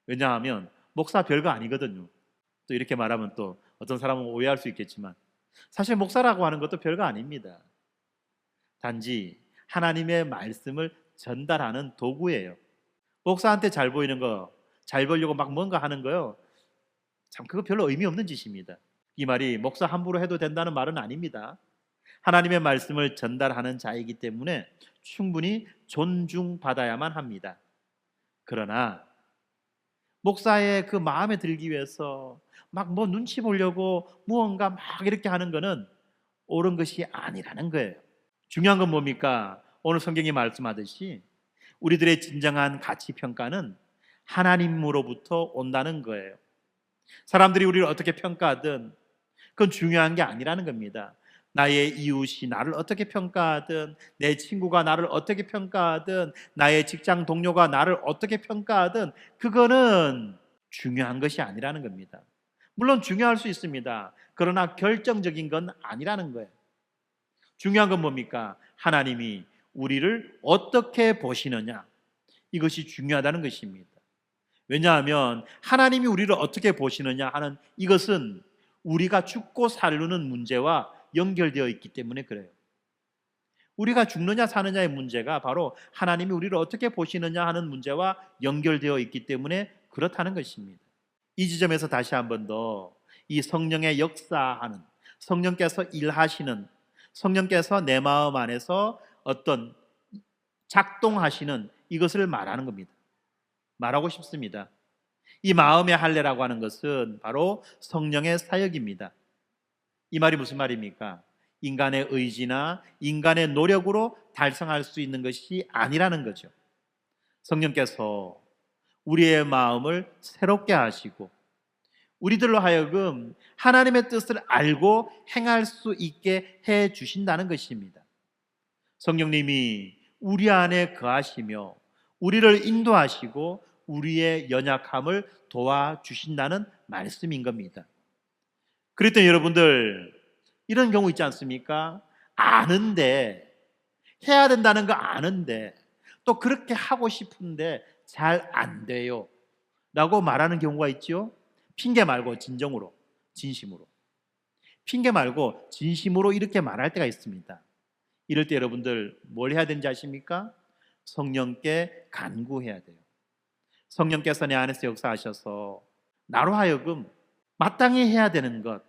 왜냐하면 목사 별거 아니거든요. 또 이렇게 말하면 또 어떤 사람은 오해할 수 있겠지만 사실 목사라고 하는 것도 별거 아닙니다. 단지 하나님의 말씀을 전달하는 도구예요. 목사한테 잘 보이는 거, 잘 보려고 막 뭔가 하는 거요, 참 그거 별로 의미 없는 짓입니다. 이 말이 목사 함부로 해도 된다는 말은 아닙니다. 하나님의 말씀을 전달하는 자이기 때문에 충분히 존중받아야만 합니다. 그러나 목사의 그 마음에 들기 위해서 막 뭐 눈치 보려고 무언가 막 이렇게 하는 거는 옳은 것이 아니라는 거예요. 중요한 건 뭡니까? 오늘 성경이 말씀하듯이 우리들의 진정한 가치 평가는 하나님으로부터 온다는 거예요. 사람들이 우리를 어떻게 평가하든 그건 중요한 게 아니라는 겁니다. 나의 이웃이 나를 어떻게 평가하든, 내 친구가 나를 어떻게 평가하든, 나의 직장 동료가 나를 어떻게 평가하든 그거는 중요한 것이 아니라는 겁니다. 물론 중요할 수 있습니다. 그러나 결정적인 건 아니라는 거예요. 중요한 건 뭡니까? 하나님이 우리를 어떻게 보시느냐, 이것이 중요하다는 것입니다. 왜냐하면 하나님이 우리를 어떻게 보시느냐 하는 이것은 우리가 죽고 사르는 문제와 연결되어 있기 때문에 그래요. 우리가 죽느냐 사느냐의 문제가 바로 하나님이 우리를 어떻게 보시느냐 하는 문제와 연결되어 있기 때문에 그렇다는 것입니다. 이 지점에서 다시 한 번 더 이 성령의 역사하는, 성령께서 일하시는, 성령께서 내 마음 안에서 어떤 작동하시는 이것을 말하는 겁니다. 말하고 싶습니다. 이 마음의 할례라고 하는 것은 바로 성령의 사역입니다. 이 말이 무슨 말입니까? 인간의 의지나 인간의 노력으로 달성할 수 있는 것이 아니라는 거죠. 성령께서 우리의 마음을 새롭게 하시고 우리들로 하여금 하나님의 뜻을 알고 행할 수 있게 해 주신다는 것입니다. 성령님이 우리 안에 거하시며 우리를 인도하시고 우리의 연약함을 도와주신다는 말씀인 겁니다. 그랬더니 여러분들 이런 경우 있지 않습니까? 아는데, 해야 된다는 거 아는데 또 그렇게 하고 싶은데 잘 안 돼요 라고 말하는 경우가 있죠. 핑계 말고 진정으로, 진심으로, 핑계 말고 진심으로 이렇게 말할 때가 있습니다. 이럴 때 여러분들 뭘 해야 되는지 아십니까? 성령께 간구해야 돼요. 성령께서 내 안에서 역사하셔서 나로 하여금 마땅히 해야 되는 것,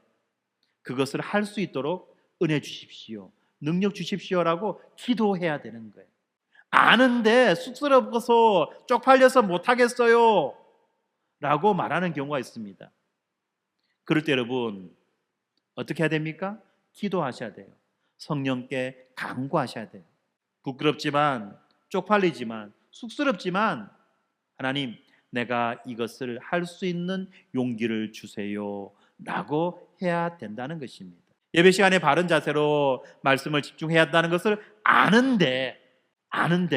그것을 할 수 있도록 은혜 주십시오, 능력 주십시오라고 기도해야 되는 거예요. 아는데 쑥스러워서 쪽팔려서 못하겠어요 라고 말하는 경우가 있습니다. 그럴 때 여러분 어떻게 해야 됩니까? 기도하셔야 돼요. 성령께 간구하셔야 돼요. 부끄럽지만, 쪽팔리지만, 쑥스럽지만 하나님, 내가 이것을 할 수 있는 용기를 주세요 라고 해야 된다는 것입니다. 예배 시간에 바른 자세로 말씀을 집중해야 한다는 것을 아는데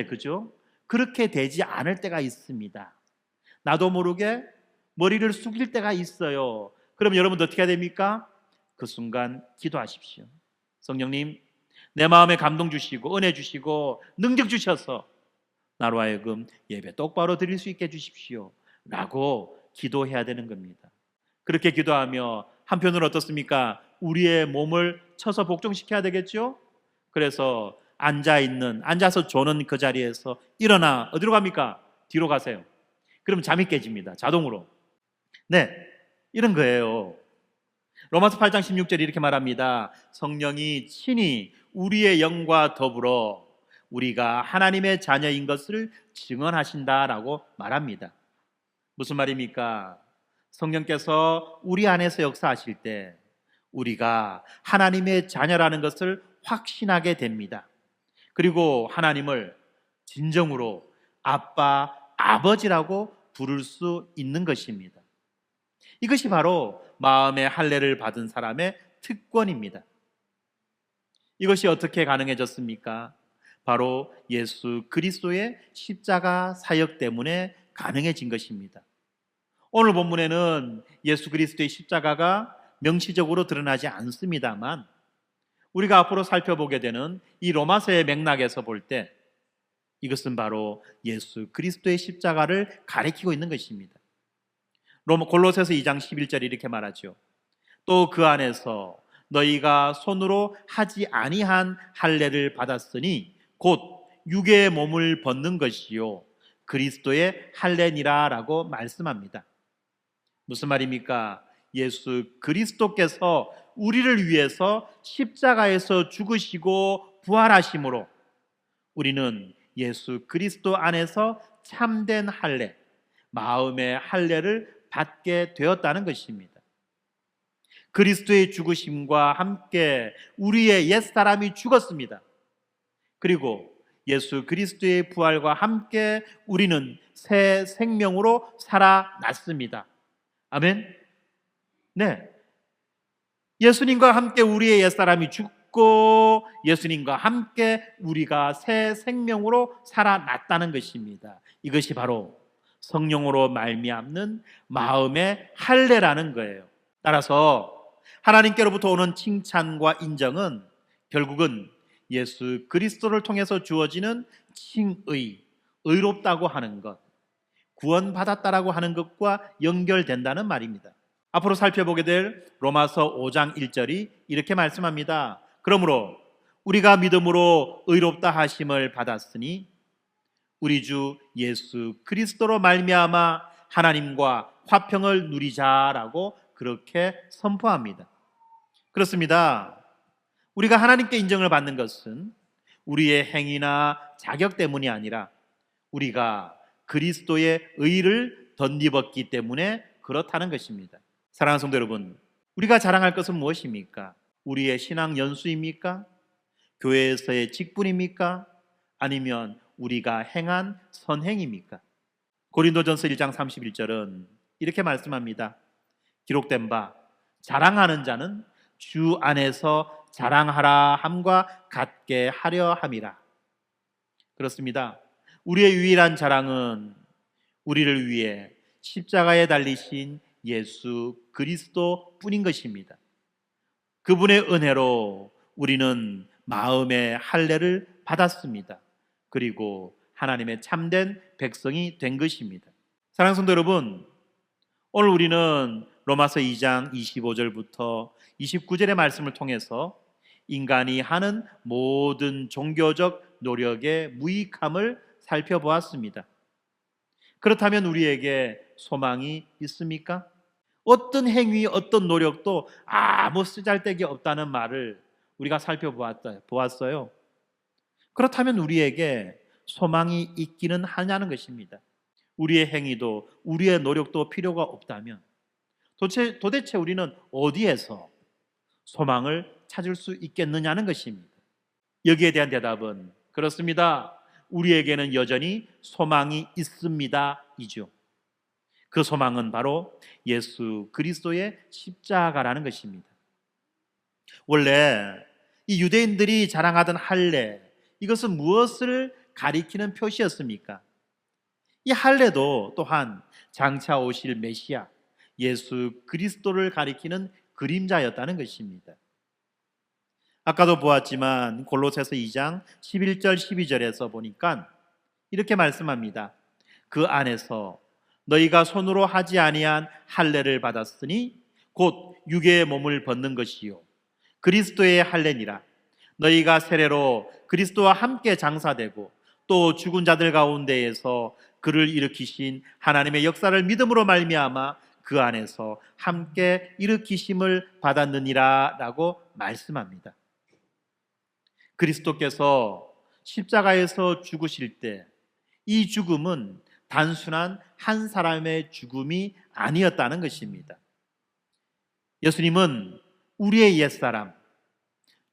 그죠? 그렇게 되지 않을 때가 있습니다. 나도 모르게 머리를 숙일 때가 있어요. 그럼 여러분 어떻게 해야 됩니까? 그 순간 기도하십시오. 성령님, 내 마음에 감동 주시고 은혜 주시고 능력 주셔서 나로 하여금 예배 똑바로 드릴 수 있게 해주십시오 라고 기도해야 되는 겁니다. 그렇게 기도하며 한편으로 어떻습니까? 우리의 몸을 쳐서 복종시켜야 되겠죠? 그래서 앉아서 조는 그 자리에서 일어나 어디로 갑니까? 뒤로 가세요. 그럼 잠이 깨집니다. 자동으로. 네, 이런 거예요. 로마서 8장 16절 이렇게 말합니다. 성령이 친히 우리의 영과 더불어 우리가 하나님의 자녀인 것을 증언하신다라고 말합니다. 무슨 말입니까? 성령께서 우리 안에서 역사하실 때 우리가 하나님의 자녀라는 것을 확신하게 됩니다. 그리고 하나님을 진정으로 아빠, 아버지라고 부를 수 있는 것입니다. 이것이 바로 마음의 할례를 받은 사람의 특권입니다. 이것이 어떻게 가능해졌습니까? 바로 예수 그리스도의 십자가 사역 때문에 가능해진 것입니다. 오늘 본문에는 예수 그리스도의 십자가가 명시적으로 드러나지 않습니다만 우리가 앞으로 살펴보게 되는 이 로마서의 맥락에서 볼 때 이것은 바로 예수 그리스도의 십자가를 가리키고 있는 것입니다. 골로새서 2장 11절에 이렇게 말하죠. 또 그 안에서 너희가 손으로 하지 아니한 할례를 받았으니 곧 육의 몸을 벗는 것이요 그리스도의 할례니라 라고 말씀합니다. 무슨 말입니까? 예수 그리스도께서 우리를 위해서 십자가에서 죽으시고 부활하심으로 우리는 예수 그리스도 안에서 참된 할례, 마음의 할례를 받게 되었다는 것입니다. 그리스도의 죽으심과 함께 우리의 옛사람이 죽었습니다. 그리고 예수 그리스도의 부활과 함께 우리는 새 생명으로 살아났습니다. 아멘. 네. 예수님과 함께 우리의 옛사람이 죽고 예수님과 함께 우리가 새 생명으로 살아났다는 것입니다. 이것이 바로 성령으로 말미암는 마음의 할례라는 거예요. 따라서 하나님께로부터 오는 칭찬과 인정은 결국은 예수 그리스도를 통해서 주어지는 칭의, 의롭다고 하는 것, 구원받았다라고 하는 것과 연결된다는 말입니다. 앞으로 살펴보게 될 로마서 5장 1절이 이렇게 말씀합니다. 그러므로 우리가 믿음으로 의롭다 하심을 받았으니 우리 주 예수 그리스도로 말미암아 하나님과 화평을 누리자라고 그렇게 선포합니다. 그렇습니다. 우리가 하나님께 인정을 받는 것은 우리의 행위나 자격 때문이 아니라 우리가 그리스도의 의를 덧입었기 때문에 그렇다는 것입니다. 사랑하는 성도 여러분, 우리가 자랑할 것은 무엇입니까? 우리의 신앙 연수입니까? 교회에서의 직분입니까? 아니면 우리가 행한 선행입니까? 고린도전서 1장 31절은 이렇게 말씀합니다. 기록된 바 자랑하는 자는 주 안에서 자랑하라 함과 같게 하려 함이라. 그렇습니다. 우리의 유일한 자랑은 우리를 위해 십자가에 달리신 예수 그리스도 뿐인 것입니다. 그분의 은혜로 우리는 마음의 할례를 받았습니다. 그리고 하나님의 참된 백성이 된 것입니다. 사랑하는 성도 여러분, 오늘 우리는 로마서 2장 25절부터 29절의 말씀을 통해서 인간이 하는 모든 종교적 노력의 무익함을 살펴보았습니다. 그렇다면 우리에게 소망이 있습니까? 어떤 행위, 어떤 노력도 아무 쓰잘데기 없다는 말을 우리가 살펴보았어요. 그렇다면 우리에게 소망이 있기는 하냐는 것입니다. 우리의 행위도 우리의 노력도 필요가 없다면 도대체 우리는 어디에서 소망을 찾을 수 있겠느냐는 것입니다. 여기에 대한 대답은 그렇습니다. 우리에게는 여전히 소망이 있습니다. 이죠. 그 소망은 바로 예수 그리스도의 십자가라는 것입니다. 원래 이 유대인들이 자랑하던 할례, 이것은 무엇을 가리키는 표시였습니까? 이 할례도 또한 장차 오실 메시아 예수 그리스도를 가리키는 그림자였다는 것입니다. 아까도 보았지만 골로새서 2장 11절 12절에서 보니까 이렇게 말씀합니다. 그 안에서 너희가 손으로 하지 아니한 할례를 받았으니 곧 육의 몸을 벗는 것이요 그리스도의 할례니라. 너희가 세례로 그리스도와 함께 장사되고 또 죽은 자들 가운데에서 그를 일으키신 하나님의 역사를 믿음으로 말미암아 그 안에서 함께 일으키심을 받았느니라 라고 말씀합니다. 그리스도께서 십자가에서 죽으실 때 이 죽음은 단순한 한 사람의 죽음이 아니었다는 것입니다. 예수님은 우리의 옛사람,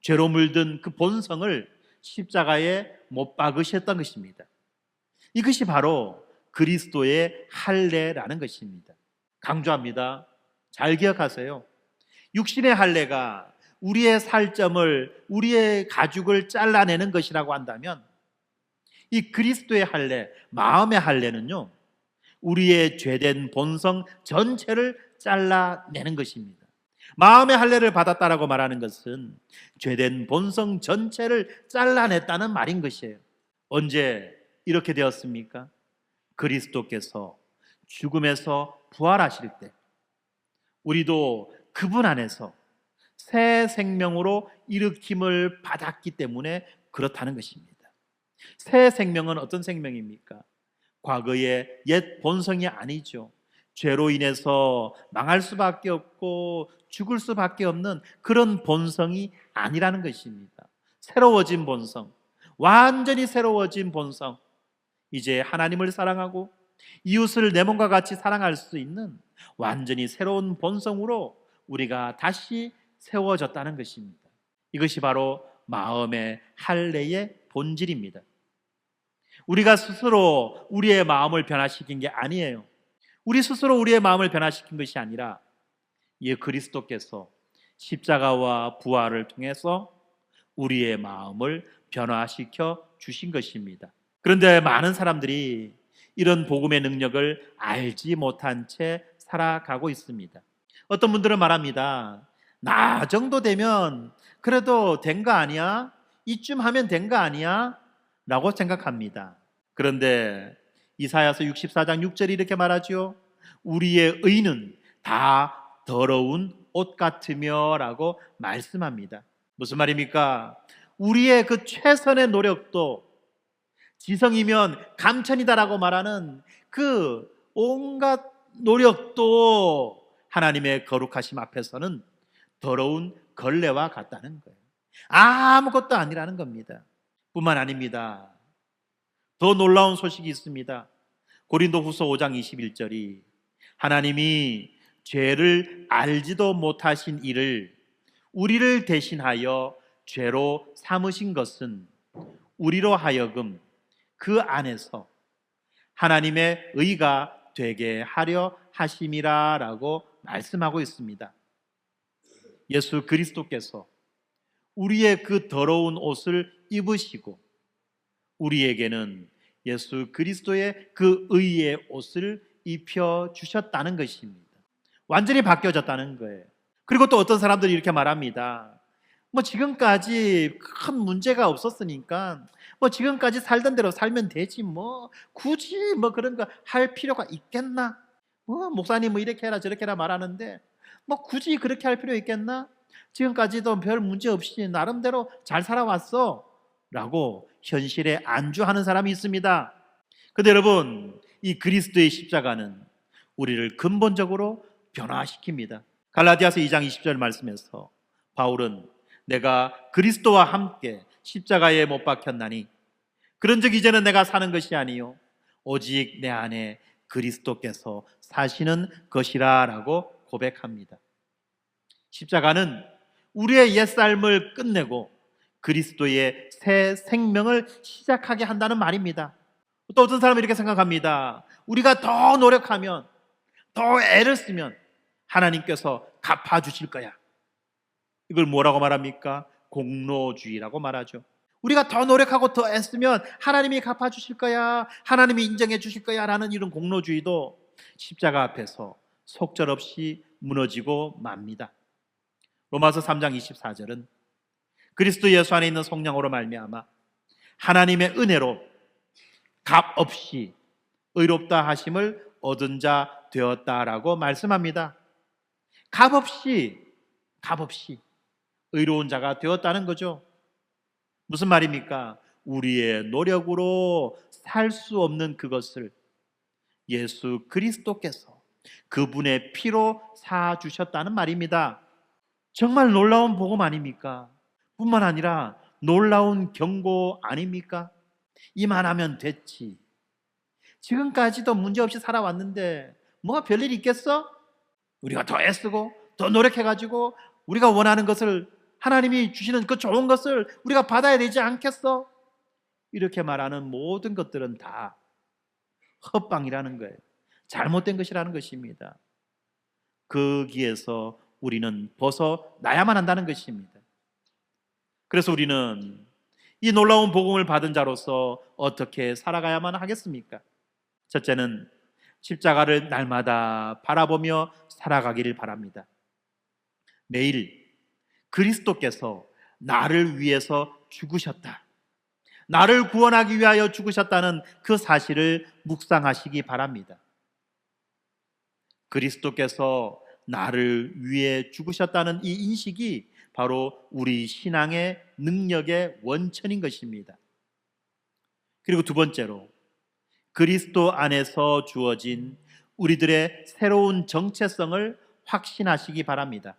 죄로 물든 그 본성을 십자가에 못 박으셨던 것입니다. 이것이 바로 그리스도의 할례라는 것입니다. 강조합니다. 잘 기억하세요. 육신의 할례가 우리의 살점을, 우리의 가죽을 잘라내는 것이라고 한다면 이 그리스도의 할례, 마음의 할례는요, 우리의 죄된 본성 전체를 잘라내는 것입니다. 마음의 할례를 받았다라고 말하는 것은 죄된 본성 전체를 잘라냈다는 말인 것이에요. 언제 이렇게 되었습니까? 그리스도께서 죽음에서 부활하실 때 우리도 그분 안에서 새 생명으로 일으킴을 받았기 때문에 그렇다는 것입니다. 새 생명은 어떤 생명입니까? 과거의 옛 본성이 아니죠. 죄로 인해서 망할 수밖에 없고 죽을 수밖에 없는 그런 본성이 아니라는 것입니다. 새로워진 본성, 완전히 새로워진 본성, 이제 하나님을 사랑하고 이웃을 내 몸과 같이 사랑할 수 있는 완전히 새로운 본성으로 우리가 다시 세워졌다는 것입니다. 이것이 바로 마음의 할례의 본질입니다. 우리가 스스로 우리의 마음을 변화시킨 게 아니에요. 우리 스스로 우리의 마음을 변화시킨 것이 아니라 이 그리스도께서 십자가와 부활을 통해서 우리의 마음을 변화시켜 주신 것입니다. 그런데 많은 사람들이 이런 복음의 능력을 알지 못한 채 살아가고 있습니다. 어떤 분들은 말합니다. 나 정도 되면 그래도 된 거 아니야? 이쯤 하면 된 거 아니야? 라고 생각합니다. 그런데 이사야서 64장 6절이 이렇게 말하죠. 우리의 의는 다 더러운 옷 같으며 라고 말씀합니다. 무슨 말입니까? 우리의 그 최선의 노력도 지성이면 감천이다라고 말하는 그 온갖 노력도 하나님의 거룩하심 앞에서는 더러운 걸레와 같다는 거예요. 아무것도 아니라는 겁니다. 뿐만 아닙니다. 더 놀라운 소식이 있습니다. 고린도후서 5장 21절이 하나님이 죄를 알지도 못하신 이를 우리를 대신하여 죄로 삼으신 것은 우리로 하여금 그 안에서 하나님의 의가 되게 하려 하심이라 라고 말씀하고 있습니다. 예수 그리스도께서 우리의 그 더러운 옷을 입으시고 우리에게는 예수 그리스도의 그 의의 옷을 입혀 주셨다는 것입니다. 완전히 바뀌어졌다는 거예요. 그리고 또 어떤 사람들이 이렇게 말합니다. 지금까지 큰 문제가 없었으니까 지금까지 살던 대로 살면 되지 굳이 그런 거 할 필요가 있겠나? 목사님 이렇게 해라 저렇게 해라 말하는데 굳이 그렇게 할 필요 있겠나? 지금까지도 별 문제 없이 나름대로 잘 살아왔어 라고 현실에 안주하는 사람이 있습니다. 근데 여러분, 이 그리스도의 십자가는 우리를 근본적으로 변화시킵니다. 갈라디아서 2장 20절 말씀에서 바울은 내가 그리스도와 함께 십자가에 못 박혔나니 그런즉 이제는 내가 사는 것이 아니요 오직 내 안에 그리스도께서 사시는 것이라 라고 고백합니다. 십자가는 우리의 옛삶을 끝내고 그리스도의 새 생명을 시작하게 한다는 말입니다. 또 어떤 사람은 이렇게 생각합니다. 우리가 더 노력하면 더 애를 쓰면 하나님께서 갚아주실 거야. 이걸 뭐라고 말합니까? 공로주의라고 말하죠. 우리가 더 노력하고 더 애쓰면 하나님이 갚아주실 거야, 하나님이 인정해 주실 거야 라는 이런 공로주의도 십자가 앞에서 속절없이 무너지고 맙니다. 로마서 3장 24절은 그리스도 예수 안에 있는 성령으로 말미암아 하나님의 은혜로 값없이 의롭다 하심을 얻은 자 되었다라고 말씀합니다. 값없이 의로운 자가 되었다는 거죠. 무슨 말입니까? 우리의 노력으로 살 수 없는 그것을 예수 그리스도께서 그분의 피로 사주셨다는 말입니다. 정말 놀라운 복음 아닙니까? 뿐만 아니라 놀라운 경고 아닙니까? 이만하면 됐지. 지금까지도 문제없이 살아왔는데 뭐가 별일 있겠어? 우리가 더 애쓰고 더 노력해가지고 우리가 원하는 것을, 하나님이 주시는 그 좋은 것을 우리가 받아야 되지 않겠어? 이렇게 말하는 모든 것들은 다 헛방이라는 거예요. 잘못된 것이라는 것입니다. 거기에서 우리는 벗어나야만 한다는 것입니다. 그래서 우리는 이 놀라운 복음을 받은 자로서 어떻게 살아가야만 하겠습니까? 첫째는 십자가를 날마다 바라보며 살아가기를 바랍니다. 매일 그리스도께서 나를 위해서 죽으셨다, 나를 구원하기 위하여 죽으셨다는 그 사실을 묵상하시기 바랍니다. 그리스도께서 나를 위해 죽으셨다는 이 인식이 바로 우리 신앙의 능력의 원천인 것입니다. 그리고 두 번째로, 그리스도 안에서 주어진 우리들의 새로운 정체성을 확신하시기 바랍니다.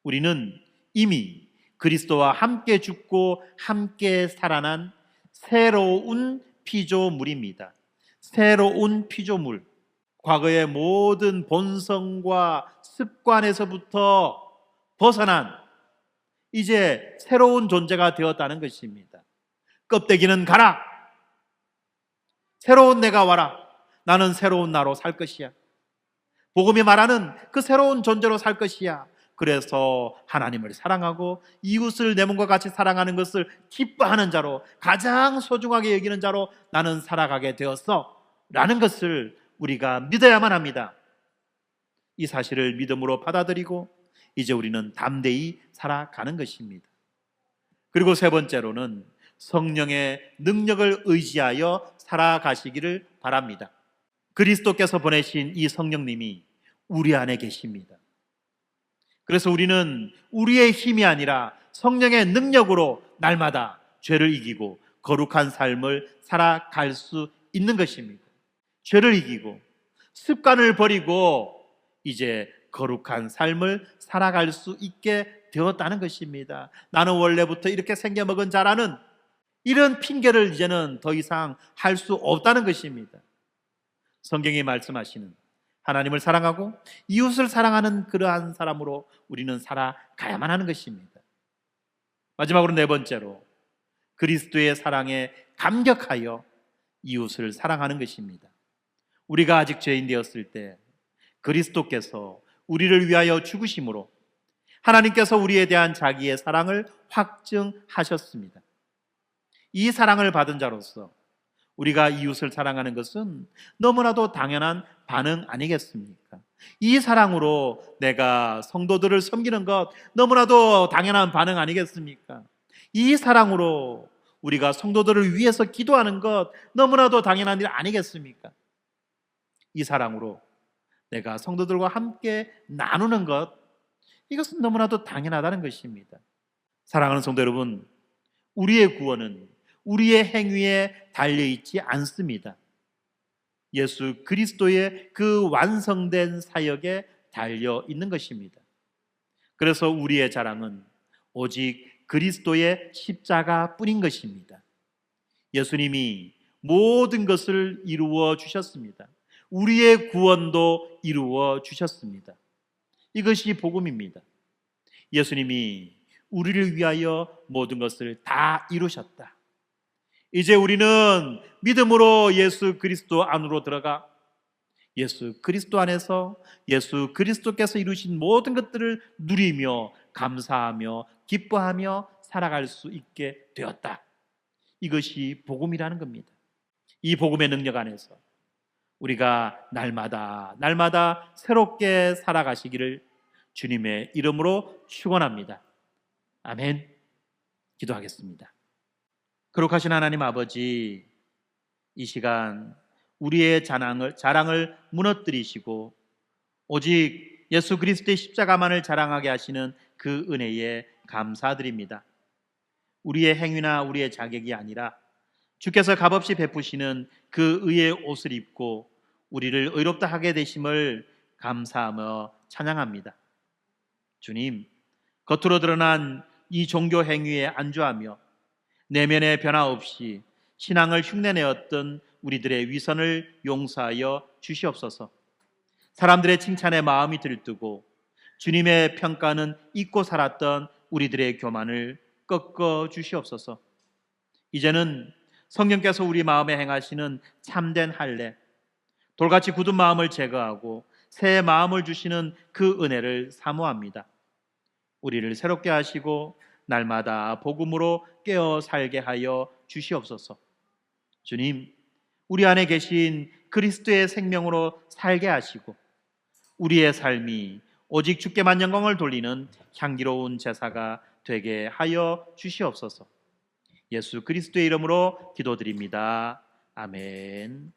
우리는 이미 그리스도와 함께 죽고 함께 살아난 새로운 피조물입니다. 새로운 피조물. 과거의 모든 본성과 습관에서부터 벗어난 이제 새로운 존재가 되었다는 것입니다. 껍데기는 가라! 새로운 내가 와라! 나는 새로운 나로 살 것이야. 복음이 말하는 그 새로운 존재로 살 것이야. 그래서 하나님을 사랑하고 이웃을 내 몸과 같이 사랑하는 것을 기뻐하는 자로, 가장 소중하게 여기는 자로 나는 살아가게 되었어 라는 것을 우리가 믿어야만 합니다. 이 사실을 믿음으로 받아들이고 이제 우리는 담대히 살아가는 것입니다. 그리고 세 번째로는 성령의 능력을 의지하여 살아가시기를 바랍니다. 그리스도께서 보내신 이 성령님이 우리 안에 계십니다. 그래서 우리는 우리의 힘이 아니라 성령의 능력으로 날마다 죄를 이기고 거룩한 삶을 살아갈 수 있는 것입니다. 죄를 이기고 습관을 버리고 이제 거룩한 삶을 살아갈 수 있게 되었다는 것입니다. 나는 원래부터 이렇게 생겨먹은 자라는 이런 핑계를 이제는 더 이상 할 수 없다는 것입니다. 성경이 말씀하시는 하나님을 사랑하고 이웃을 사랑하는 그러한 사람으로 우리는 살아가야만 하는 것입니다. 마지막으로 네 번째로, 그리스도의 사랑에 감격하여 이웃을 사랑하는 것입니다. 우리가 아직 죄인 되었을 때 그리스도께서 우리를 위하여 죽으심으로 하나님께서 우리에 대한 자기의 사랑을 확증하셨습니다. 이 사랑을 받은 자로서 우리가 이웃을 사랑하는 것은 너무나도 당연한 반응 아니겠습니까? 이 사랑으로 내가 성도들을 섬기는 것 너무나도 당연한 반응 아니겠습니까? 이 사랑으로 우리가 성도들을 위해서 기도하는 것 너무나도 당연한 일 아니겠습니까? 이 사랑으로 내가 성도들과 함께 나누는 것, 이것은 너무나도 당연하다는 것입니다. 사랑하는 성도 여러분, 우리의 구원은 우리의 행위에 달려있지 않습니다. 예수 그리스도의 그 완성된 사역에 달려있는 것입니다. 그래서 우리의 자랑은 오직 그리스도의 십자가뿐인 것입니다. 예수님이 모든 것을 이루어 주셨습니다. 우리의 구원도 이루어 주셨습니다. 이것이 복음입니다. 예수님이 우리를 위하여 모든 것을 다 이루셨다. 이제 우리는 믿음으로 예수 그리스도 안으로 들어가 예수 그리스도 안에서 예수 그리스도께서 이루신 모든 것들을 누리며 감사하며 기뻐하며 살아갈 수 있게 되었다. 이것이 복음이라는 겁니다. 이 복음의 능력 안에서 우리가 날마다 새롭게 살아가시기를 주님의 이름으로 축원합니다. 아멘. 기도하겠습니다. 거룩하신 하나님 아버지, 이 시간 우리의 자랑을 무너뜨리시고 오직 예수 그리스도의 십자가만을 자랑하게 하시는 그 은혜에 감사드립니다. 우리의 행위나 우리의 자격이 아니라 주께서 값없이 베푸시는 그 의의 옷을 입고 우리를 의롭다 하게 되심을 감사하며 찬양합니다. 주님, 겉으로 드러난 이 종교 행위에 안주하며 내면의 변화 없이 신앙을 흉내내었던 우리들의 위선을 용서하여 주시옵소서. 사람들의 칭찬에 마음이 들뜨고 주님의 평가는 잊고 살았던 우리들의 교만을 꺾어 주시옵소서. 이제는 성령께서 우리 마음에 행하시는 참된 할례, 돌같이 굳은 마음을 제거하고 새 마음을 주시는 그 은혜를 사모합니다. 우리를 새롭게 하시고 날마다 복음으로 깨어 살게 하여 주시옵소서. 주님, 우리 안에 계신 그리스도의 생명으로 살게 하시고 우리의 삶이 오직 주께만 영광을 돌리는 향기로운 제사가 되게 하여 주시옵소서. 예수 그리스도의 이름으로 기도드립니다. 아멘.